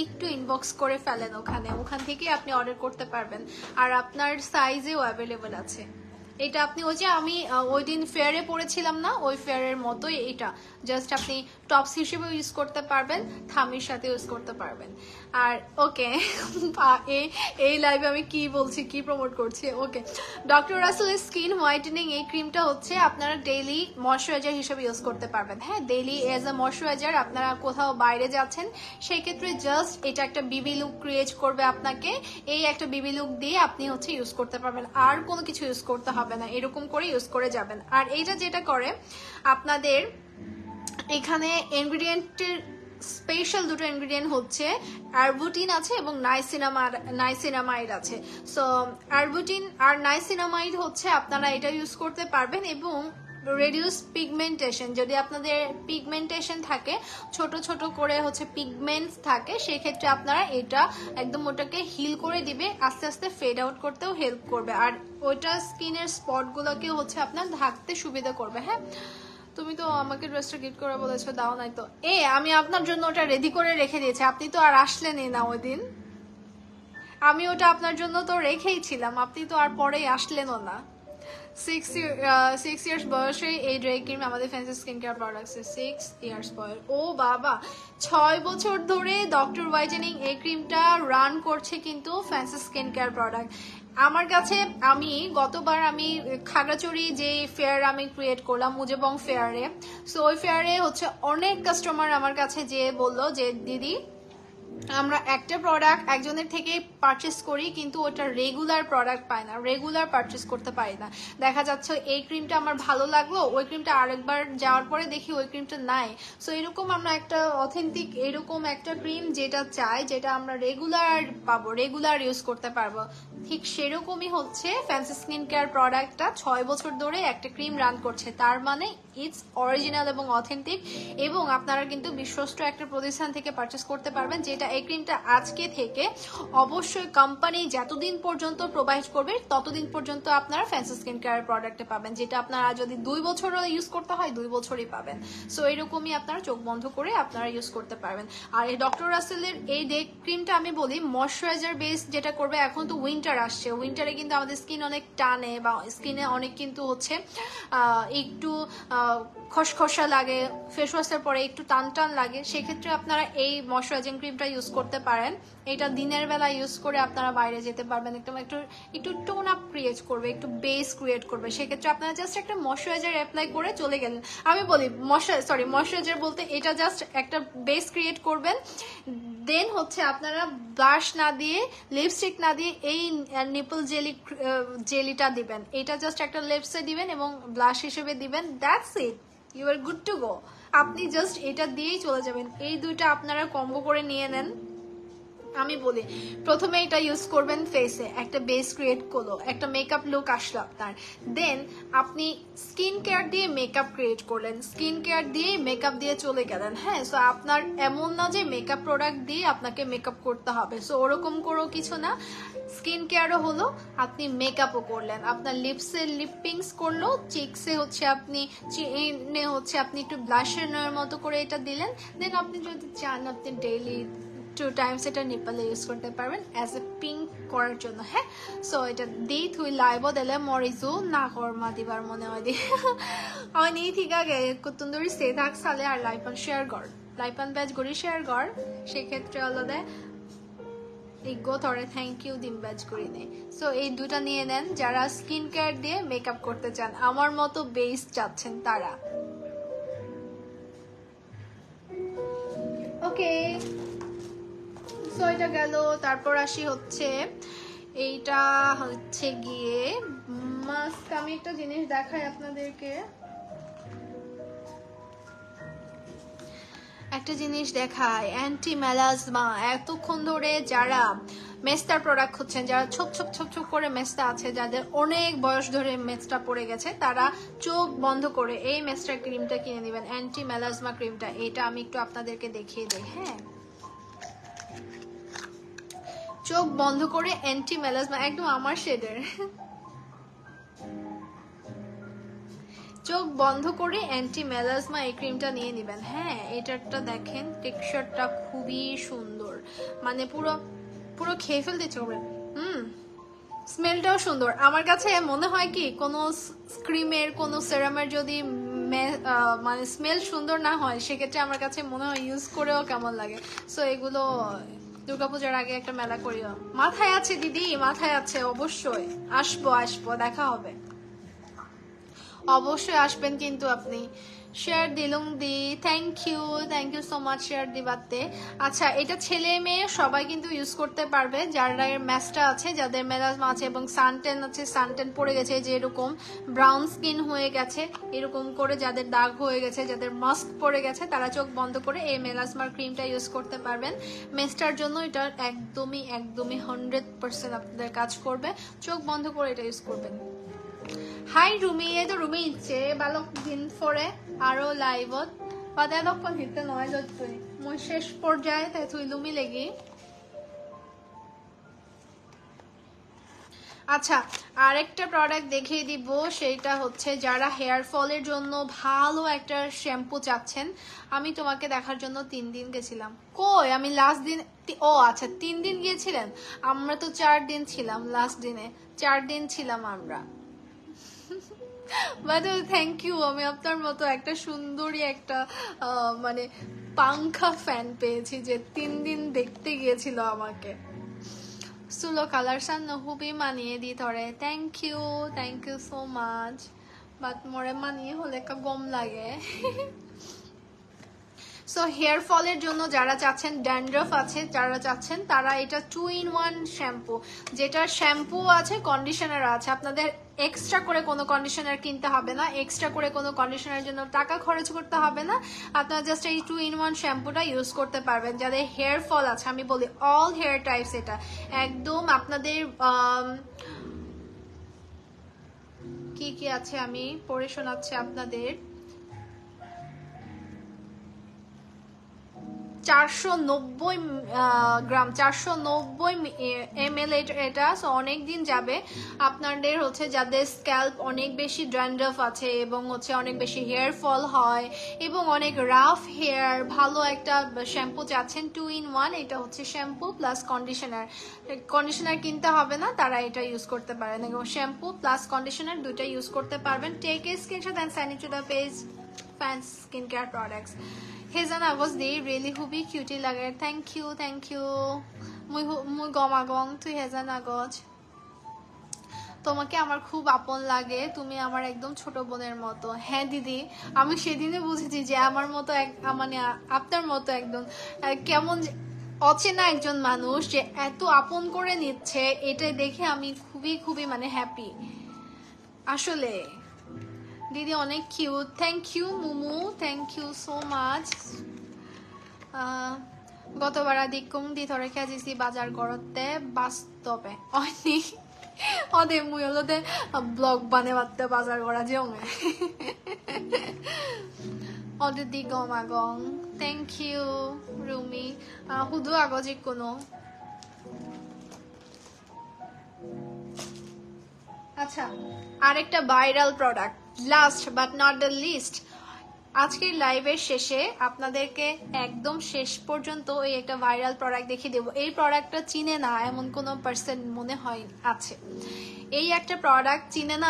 একটু ইনবক্স করে ফেলেন, ওখান থেকে আপনি অর্ডার করতে পারবেন, আর আপনার সাইজেও অ্যাভেলেবেল আছে। এটা আপনি ওই যে আমি ওই দিন ফেয়ারে পড়েছিলাম না, ওই ফেয়ারের মতোই এটা, জাস্ট আপনি টপস হিসেবে ইউজ করতে পারবেন, থামির সাথে ইউজ করতে পারবেন। আর ওকে, এই লাইভে আমি কি বলছি, কি প্রমোট করছি। ওকে, ডক্টর রাসেলের স্কিন হোয়াইটেনিং এই ক্রিমটা হচ্ছে আপনারা ডেইলি ময়শ্চারাইজার হিসেবে ইউজ করতে পারবেন। হ্যাঁ, ডেইলি এজ আ ময়শ্চারাইজার, আপনারা কোথাও বাইরে যাচ্ছেন সেই ক্ষেত্রে জাস্ট এটা একটা বিবি লুক ক্রিয়েট করবে আপনাকে, এই একটা বিবি লুক দিয়ে আপনি হচ্ছে ইউজ করতে পারবেন, আর কোনো কিছু ইউজ করতে হবে না, এরকম করে ইউজ করে যাবেন। আর এইটা যেটা করে আপনাদের এখানে ইনগ্রিডিয়েন্টের স্পেশাল দুটো ইনগ্রিডিয়েন্ট হচ্ছে আরবুটিন আছে এবং নাইসিনামাইড আছে। সো আরবুটিন আর নাইসিনামাইড হচ্ছে আপনারা এটা ইউজ করতে পারবেন এবং রেডিউস পিগমেন্টেশন, যদি আপনাদের পিগমেন্টেশন থাকে, ছোট ছোট করে হচ্ছে পিগমেন্টস থাকে, সেক্ষেত্রে আপনারা এটা একদম ওটাকে হিল করে দিবে, আস্তে আস্তে ফেড আউট করতেও হেল্প করবে, আর ওইটা স্কিনের স্পটগুলোকে হচ্ছে আপনার ঢাকতে সুবিধা করবে। হ্যাঁ, তুমি তো আমাকে ড্রেসটা গিফট করে বলেছো, দাও নাই তো। আমি আপনার জন্য ওটা রেডি করে রেখে দিয়েছি, আপনি তো আর আসলেনই না ওই দিন। আমি ওটা আপনার জন্য তো রেখেই ছিলাম, আপনি তো আর পরেই আসলেনও না। 6 ইয়ার্স বয়সে এই ড্রে ক্রিম আমাদের fancy skin care products 6 years বয়স। ও বাবা, 6 বছর ধরে ডক্টর হোয়াইটেনিং এই ক্রিমটা রান করছে কিন্তু ফ্যান্সি স্কিন কেয়ার প্রোডাক্ট। আমার কাছে, আমি গতবার আমি খাগড়াছড়ি যে ফেয়ার আমি ক্রিয়েট করলাম মুজেবং ফেয়ারে, সো ওই ফেয়ারে হচ্ছে অনেক কাস্টমার আমার কাছে যে বললো যে দিদি আমরা একটা প্রোডাক্ট একজনের থেকে পারচেস করি কিন্তু ওটা রেগুলার প্রোডাক্ট পাই না, রেগুলার পারচেস করতে পারি না। দেখা যাচ্ছে এই ক্রিমটা আমার ভালো লাগলো, ওই ক্রিমটা আরেকবার যাওয়ার পরে দেখি ওই ক্রিমটা নাই। সো এরকম আমরা একটা অথেন্টিক এরকম একটা ক্রিম যেটা চাই, যেটা আমরা রেগুলার পাবো, রেগুলার ইউজ করতে পারবো, ঠিক সেরকমই হচ্ছে ফ্যান্সি স্কিন কেয়ার প্রোডাক্টটা 6 বছর ধরে একটা ক্রিম রান করছে, তার মানে ইটস অরিজিনাল এবং অথেন্টিক, এবং আপনারা কিন্তু বিশ্বস্ত একটা প্রতিষ্ঠান থেকে পারচেস করতে পারবেন, যেটা এই ক্রিমটা আজকে থেকে অবশ্যই কোম্পানি যতদিন পর্যন্ত প্রোভাইড করবে ততদিন পর্যন্ত আপনারা ফ্যান্সি স্কিন কেয়ার প্রোডাক্টে পাবেন, যেটা আপনারা যদি 2 বছরও ইউজ করতে হয় 2 বছরই পাবেন। সো এরকমই আপনারা চোখ বন্ধ করে আপনারা ইউজ করতে পারবেন। আর এই ডক্টর রাসেলের এই ডে ক্রিমটা আমি বলি ময়শ্চারাইজার বেস, যেটা করবে, এখন তো উইন্টার আসছে, উইন্টারে কিন্তু আমাদের স্কিন অনেক টানে বা স্কিনে অনেক কিন্তু হচ্ছে একটু খসখসা লাগে, ফেস ওয়াশের পরে একটু টান টান লাগে, সেক্ষেত্রে আপনারা এই ময়শ্চারাইজিং ক্রিমটা ইউজ করতে পারেন। এটা দিনের বেলা ইউজ করে আপনারা বাইরে যেতে পারবেন, একদম একটু টোন আপ ক্রিয়েট করবে, একটু বেস ক্রিয়েট করবে, সেক্ষেত্রে আপনারা জাস্ট একটা ময়শ্চারাইজার অ্যাপ্লাই করে চলে গেলেন। আমি বলি ময়শ্চারাইজার বলতে এটা জাস্ট একটা বেস ক্রিয়েট করবেন, দেন হচ্ছে আপনারা ব্লাশ না দিয়ে, লিপস্টিক না দিয়ে এই নিপল জেলিটা দিবেন, এটা জাস্ট একটা লিপসে দিবেন এবং ব্লাশ হিসেবে দিবেন, that's it, you are good to go. আপনি জাস্ট এটা দিয়েই চলে যাবেন। এই দুইটা আপনারা কম্বো করে নিয়ে নেন। আমি বলি প্রথমে এটা ইউজ করবেন ফেসে, একটা বেস ক্রিয়েট করলো, একটা মেকআপ লুক আসলো আপনার, দেন আপনি স্কিন কেয়ার দিয়ে মেকআপ ক্রিয়েট করলেন, স্কিন কেয়ার দিয়ে মেকআপ দিয়ে চলে গেলেন। হ্যাঁ, সো আপনার এমন না যে মেকআপ প্রোডাক্ট দিয়ে আপনাকে মেকআপ করতে হবে, সো ওরকম কোনো কিছু না। স্কিন কেয়ারও হলো, আপনি মেকআপও করলেন, আপনার লিপসে লিপ পিংস করলো, চিকসে হচ্ছে আপনি আপনি একটু ব্লাশের মতো করে এটা দিলেন, দেন আপনি যদি চান আপনি ডেইলি 2 টাইমস এটা নিপালে ইউজ করতে পারবেন অ্যাজ এ পিঙ্ক করার জন্য। হ্যাঁ, সো এটা দি থুই লাইব দিলে মরিজু না কর্মা দিবার মনে হয় দি অনি ঠিক আগে কুতুন্দরি সে থাক সালে আর লাইপান শেয়ার কর, লাইপান ব্যাচ গড়ি শেয়ার কর, সেক্ষেত্রে আলাদা ইগো থরে থ্যাংক ইউ দিন ব্যাচ করি নেই। সো এই দুটা নিয়ে নেন যারা স্কিন কেয়ার দিয়ে মেকআপ করতে চান, আমার মতো বেস চাচ্ছেন তারা। ওকে, সো এটা গেল। তারপর আসি হচ্ছে এইটা হচ্ছে গিয়ে মাস্ক। আমি একটা জিনিস দেখাই আপনাদেরকে, একটা জিনিস দেখায়, অ্যান্টি মেলাজমা। এতক্ষণ ধরে যারা মেস্তার প্রোডাক্ট হচ্ছেন, যারা ছোপ ছোপ ছোপ ছোপ করে মেস্তা আছে, যাদের অনেক বয়স ধরে মেস্তা পড়ে গেছে, তারা চোখ বন্ধ করে এই মেস্টার ক্রিমটা কিনে নেবেন, অ্যান্টি মেলাজমা ক্রিমটা। এটা আমি একটু আপনাদেরকে দেখিয়ে দিই। হ্যাঁ, চোখ বন্ধ করে অ্যান্টি মেলাজমা, একদম আমার শেডের, চোখ বন্ধ করে অ্যান্টি মেলাজমা এই ক্রিমটা নিয়ে নেবেন। হ্যাঁ, এটারটা দেখেন টেক্সচারটা খুবই সুন্দর, মানে পুরো পুরো খেয়ে ফেলতে চলবে। স্মেলটাও সুন্দর। আমার কাছে মনে হয় কি কোনো ক্রিমের কোনো সেরামের যদি মানে স্মেল সুন্দর না হয়, সেক্ষেত্রে আমার কাছে মনে হয় ইউজ করেও কেমন লাগে। সো এগুলো দুর্গাপূজার আগে একটা মেলা করিও। মাথায় আছে দিদি, মাথায় আছে, অবশ্যই আসবো দেখা হবে, অবশ্যই আসবেন কিন্তু আপনি। শেয়ার দিলুম দি, thank you so much share দিবাতে। আচ্ছা, এটা ছেলে মেয়ে সবাই কিন্তু ইউজ করতে পারবে, যারা ম্যাচটা আছে, যাদের মেলাজমা আছে এবং সানটেন আছে, সানটেন পড়ে গেছে, যে এরকম ব্রাউন স্কিন হয়ে গেছে, এরকম করে যাদের দাগ হয়ে গেছে, যাদের মাস্ক পড়ে গেছে, তারা চোখ বন্ধ করে এই মেলাজমার ক্রিমটা ইউজ করতে পারবেন। মেস্টার জন্য এটা একদমই 100% আপনাদের কাজ করবে। চোখ বন্ধ করে এটা ইউজ করবেন। হাই রুমি, এই তো রুমি ইচ্ছে বালক দিন ফরে আরো লাইভত বাদে লক্ষণ হিতে নয় যতই মই শেষ পর্যায়ে তাই তুই লুমি লেগি। আচ্ছা, আরেকটা প্রোডাক্ট দেখিয়ে দিব, সেইটা হচ্ছে যারা হেয়ার ফলের জন্য ভালো একটা শ্যাম্পু চাচ্ছেন। আমি তোমাকে দেখার জন্য 3 দিন গেছিলাম। কই আমি লাস্ট দিন, ও আচ্ছা 3 দিন গিয়েছিলেন, আমরা তো 4 দিন ছিলাম, লাস্ট দিনে 4 দিন ছিলাম আমরা। বাট থ্যাংক ইউ, আমি আপনার মতো একটা সুন্দরী একটা মানে পাংখা ফ্যান পেয়েছি যে 3 দিন দেখতে গিয়েছিল আমাকে। সুলো কালার সান খুবই মানিয়ে দি ধরে, thank you so much. But মরে মানিয়ে হলে একটা গম লাগে। সো হেয়ার ফলের জন্য যারা চাচ্ছেন, ড্যান্ড্রফ আছে যারা চাচ্ছেন, তারা এটা 2 in 1 শ্যাম্পু, যেটা শ্যাম্পু আছে কন্ডিশনার আছে, আপনাদের এক্সট্রা করে কোনো কন্ডিশনার কিনতে হবে না, এক্সট্রা করে কোনো কন্ডিশনারের জন্য টাকা খরচ করতে হবে না, আপনারা জাস্ট এই 2 in 1 শ্যাম্পুটা ইউজ করতে পারবেন। যাদের হেয়ার ফল আছে, আমি বলি অল হেয়ার টাইপস, এটা একদম আপনাদের কি কি আছে আমি পড়ে শোনাচ্ছি আপনাদের। 490 গ্রাম, 490 ml এটা, সো অনেক দিন যাবে আপনাদের হচ্ছে যাদের স্ক্যাল্প অনেক বেশি ড্যান্ড্রফ আছে এবং হচ্ছে অনেক বেশি হেয়ার ফল হয় এবং অনেক রাফ হেয়ার, ভালো একটা শ্যাম্পু চাচ্ছেন 2 in 1। এটা হচ্ছে শ্যাম্পু প্লাস কন্ডিশনার, কন্ডিশনার কিনতে হবে না, তারা এটা ইউজ করতে পারেন এবং শ্যাম্পু প্লাস কন্ডিশনার দুইটা ইউজ করতে পারবেন। Take a screenshot and send it to the page fans skin care products. হেজান আগজ দে রিয়েলি খুবই কিউটি লাগে, থ্যাংক ইউ। মুই গমাগং তুই হেজান আগজ, তোমাকে আমার খুব আপন লাগে, তুমি আমার একদম ছোট বোনের মতো। হ্যাঁ দিদি, আমি সেদিনে বুঝেছি যে আমার মতো মানে আপনার মতো একদম কেমন অচেনা একজন মানুষ যে এত আপন করে নিচ্ছে, এটা দেখে আমি খুবই মানে হ্যাপি আসলে। দিদি অনেক cute, thank you Mumu, thank you so much. গতবার দিকুম দি ধরে খেয়েছি বাজার করতে বাস্তবে অনি অদে মুই হলতে ব্লগ বানে বাতে বাজার করা যে অদে দি গমাগং, থ্যাংক ইউ রুমি। হুদু আগজি কোনো। আচ্ছা, আরেকটা viral product, last but not the least, আজকের লাইভের শেষে আপনাদেরকে একদম শেষ পর্যন্ত এই একটা ভাইরাল প্রোডাক্ট দেখিয়ে দেবো। এই প্রোডাক্টটা চিনে না এমন কোনো পার্সন মনে হয় আছে, এই একটা প্রোডাক্ট চিনে না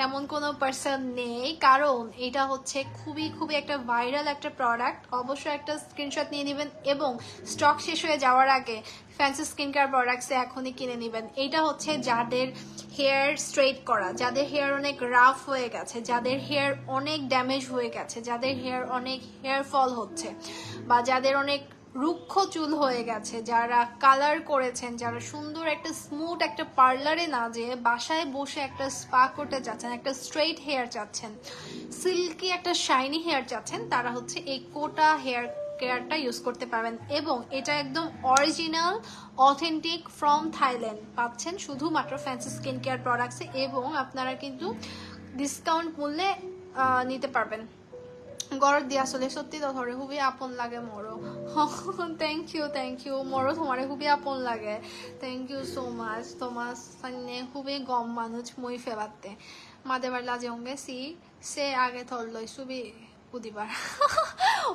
এমন কোনো পার্সন নেই, কারণ এটা হচ্ছে খুবই একটা ভাইরাল একটা প্রোডাক্ট। অবশ্যই একটা স্ক্রিনশট নিয়ে নেবেন এবং স্টক শেষ হয়ে যাওয়ার আগে ফ্যান্সি স্কিন কেয়ার প্রোডাক্টসে এখনই কিনে নেবেন। এটা হচ্ছে যাদের হেয়ার স্ট্রেট করা, যাদের হেয়ার অনেক রাফ হয়ে গেছে, যাদের হেয়ার অনেক ড্যামেজ হয়ে গেছে, যাদের হেয়ার অনেক হেয়ার ফল হচ্ছে, বা যাদের অনেক রুক্ষ চুল হয়ে গেছে, যারা কালার করেছেন, যারা সুন্দর একটা স্মুথ একটা পার্লারে না যেয়ে বাসায় বসে একটা স্পা করতে চাচ্ছেন, একটা স্ট্রেট হেয়ার চাচ্ছেন, সিল্কি একটা শাইনি হেয়ার চাচ্ছেন, তারা হচ্ছে এই কোটা হেয়ার কেয়ারটা ইউজ করতে পারবেন। এবং এটা একদম অরিজিনাল অথেন্টিক ফ্রম থাইল্যান্ড পাচ্ছেন শুধুমাত্র ফ্যান্সি স্কিন কেয়ার প্রোডাক্টসে, এবং আপনারা কিন্তু ডিসকাউন্ট মূল্যে নিতে পারবেন। গড় দিয়ে আসলে সত্যি তো ধরে খুবই আপন লাগে মোরো। থ্যাংক ইউ মোরো, তোমারে খুবই আপন লাগে, থ্যাংক ইউ সো মাচ। তোমার সামনে খুবই গম মানুষ মই ফেবাতে মাদেবার লাজে হঙ্গে সে আগে ধরলো সুবি উদিবার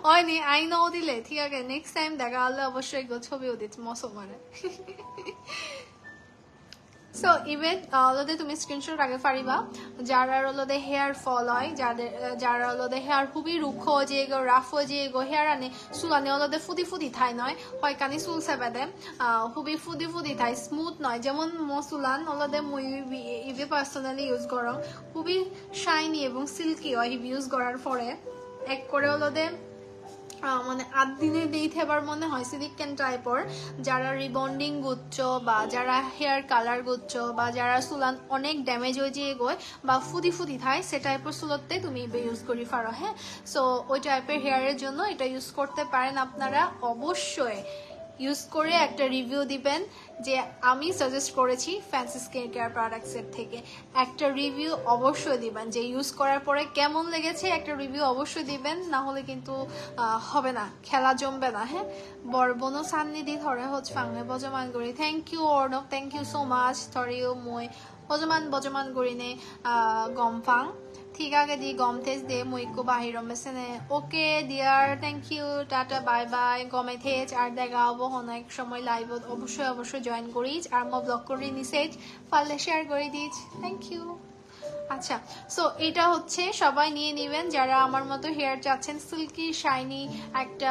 হয়নি আইন দিলে ঠিক আছে, নেক্সট টাইম দেখা হলে অবশ্যই ছবি উদিত মসো মারে। সো ইভেন অলরেডি তুমি স্ক্রিনশট আগে পারিবা যারা অলরেডি হেয়ার ফল হয় যারা অলরেডি হেয়ার খুবই রুক্ষ যে গো রাফ যে গো হেয়ার আনে চুলানে অলরেডি ফুদি ফুদি থাই নয় হয় কানি চুল চেপে দে খুবই ফুদি ফুদি থাই স্মুথ নয় যেমন মসুলান অলরেডি মুই ইভে পার্সোনালি ইউজ করম খুবই শাইনি এবং সিল্কি হয় ইউজ করার পরে এক করে অলরেডি মানে 8 দিনের দিতে এবার মনে হয় সিলিকেন টাইপর যারা রিবন্ডিং গুচ্ছ বা যারা হেয়ার কালার গুচ্ছ বা যারা চুলান অনেক ড্যামেজ হয়ে যেয়ে গয় বা ফুদি ফুদি থাই সে টাইপের চুলতে তুমি ইউজ করি পারো হ্যাঁ সো ওই টাইপের হেয়ারের জন্য এটা ইউজ করতে পারেন আপনারা অবশ্যই ইউজ করে একটা রিভিউ দিবেন যে আমি সাজেস্ট করেছি ফ্যান্সি স্কিন কেয়ার প্রোডাক্টসের থেকে একটা রিভিউ অবশ্যই দিবেন যে ইউজ করার পরে কেমন লেগেছে একটা রিভিউ অবশ্যই দিবেন না হলে কিন্তু হবে না খেলা জমবে না হ্যাঁ বরবনো সান্নিধি ধরে হচ্ছে ফাংনে বজমান করি thank you Arnab thank you so much ধরিও মই বজমান করিনে গমফাং ঠিক আগে দি গমতেজ দে মুইকো বাহির মেসেনে okay dear thank you tata bye bye গমে থেজ আর দেখা হবো অনেক সময় লাইভ অবশ্যই জয়েন করিস আর মো ব্লগ করি নিছেজ পারলে শেয়ার করে দিস থ্যাংক ইউ আচ্ছা সো এটা হচ্ছে সবাই নিয়ে নেবেন যারা আমার মতো হেয়ার চাচ্ছেন সিল্কি শাইনি একটা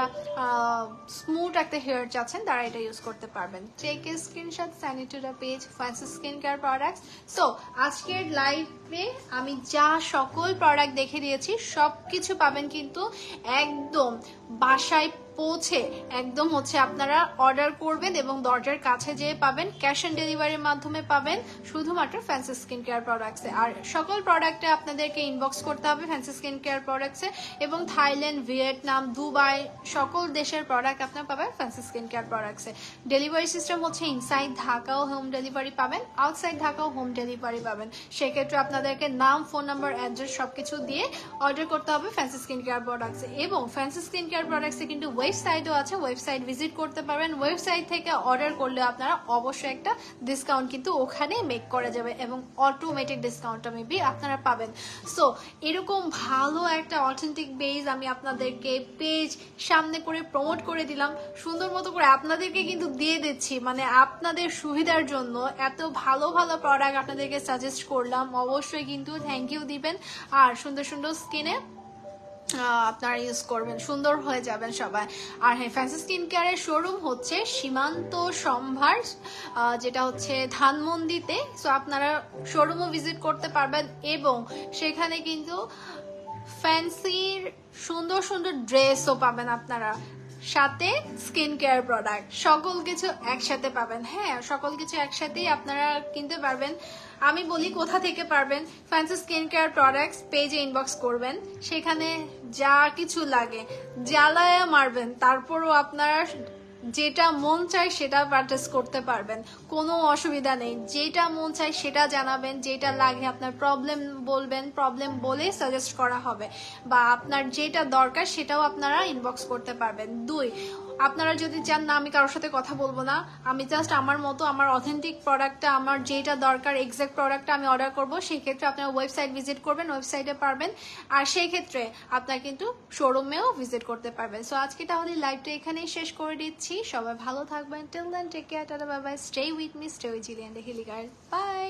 স্মুথ একটা হেয়ার চাচ্ছেন তারা এটা ইউজ করতে পারবেন take a screenshot send it to the page fancy skin care products so আজকের লাইভে আমি যা সকল প্রোডাক্ট দেখে দিয়েছি সবকিছু পাবেন কিন্তু একদম বাসায় পৌঁছে একদম হচ্ছে আপনারা অর্ডার করবেন এবং দরজার কাছে যেয়ে পাবেন ক্যাশ অন ডেলিভারির মাধ্যমে পাবেন শুধুমাত্র ফ্যান্সি স্কিন কেয়ার প্রোডাক্টসে আর সকল প্রোডাক্টে আপনাদেরকে ইনবক্স করতে হবে ফ্যান্সি স্কিন কেয়ার প্রোডাক্টসে এবং থাইল্যান্ড ভিয়েতনাম দুবাই সকল দেশের প্রোডাক্ট আপনারা পাবেন ফ্যান্সি স্কিন কেয়ার প্রোডাক্টসে ডেলিভারি সিস্টেম হচ্ছে ইনসাইড ঢাকাও হোম ডেলিভারি পাবেন আউটসাইড ঢাকাও হোম ডেলিভারি পাবেন সেক্ষেত্রে আপনাদেরকে নাম ফোন নাম্বার অ্যাড্রেস সবকিছু দিয়ে অর্ডার করতে হবে ফ্যান্সি স্কিন কেয়ার প্রোডাক্টসে এবং ফ্যান্সি স্কিন কেয়ার প্রোডাক্টসে কিন্তু ওয়েবসাইটও আছে ওয়েবসাইট ভিজিট করতে পারবেন ওয়েবসাইট থেকে অর্ডার করলে আপনারা অবশ্যই একটা ডিসকাউন্ট কিন্তু ওখানে মেক করা যাবে এবং অটোমেটিক ডিসকাউন্টটা মেবি আপনারা পাবেন সো এরকম ভালো একটা অথেন্টিক পেজ আমি আপনাদেরকে পেজ সামনে করে প্রমোট করে দিলাম সুন্দর মতো করে আপনাদেরকে কিন্তু দিয়ে দিচ্ছি মানে আপনাদের সুবিধার জন্য এত ভালো ভালো প্রোডাক্ট আপনাদেরকে সাজেস্ট করলাম অবশ্যই কিন্তু থ্যাংক ইউ দিবেন আর সুন্দর সুন্দর স্কিনে আপনারা ইউজ করবেন সুন্দর হয়ে যাবেন সবাই আর হ্যাঁ ফ্যান্সি স্কিন কেয়ারের শোরুম হচ্ছে সীমান্ত সম্ভার যেটা হচ্ছে ধানমন্ডিতে সো আপনারা শোরুমও ভিজিট করতে পারবেন এবং সেখানে কিন্তু ফ্যান্সির সুন্দর সুন্দর ড্রেসও পাবেন আপনারা সাথে স্কিন কেয়ার প্রোডাক্ট সকল কিছু একসাথে পাবেন হ্যাঁ সকল কিছু একসাথেই আপনারা কিনতে পারবেন আমি বলি কোথা থেকে পারবেন ফ্যান্সি স্কিন কেয়ার প্রোডাক্টস পেজে ইনবক্স করবেন সেখানে যা কিছু লাগে জ্বালায়া মারবেন তারপরও আপনারা যেটা মন চায় সেটা পারচেস করতে পারবেন কোনো অসুবিধা নেই যেটা মন চায় সেটা জানাবেন যেটা লাগে আপনার প্রবলেম বলবেন প্রবলেম বলে সাজেস্ট করা হবে বা আপনার যেটা দরকার সেটাও আপনারা ইনবক্স করতে পারবেন 2 আপনারা যদি চান না আমি কারোর সাথে কথা বলবো না আমি জাস্ট আমার মতো আমার অথেন্টিক প্রোডাক্টটা আমার যেটা দরকার এক্সাক্ট প্রোডাক্টটা আমি অর্ডার করব সেই ক্ষেত্রে আপনারা ওয়েবসাইট ভিজিট করবেন ওয়েবসাইটে পারবেন আর সেই ক্ষেত্রে আপনারা কিন্তু শোরুমেও ভিজিট করতে পারবেন সো আজকে তাহলে লাইভটা এখানেই শেষ করে দিচ্ছি সবাই ভালো থাকবেন till then take care tata bye bye stay with me stay with Jillian the healthy girl by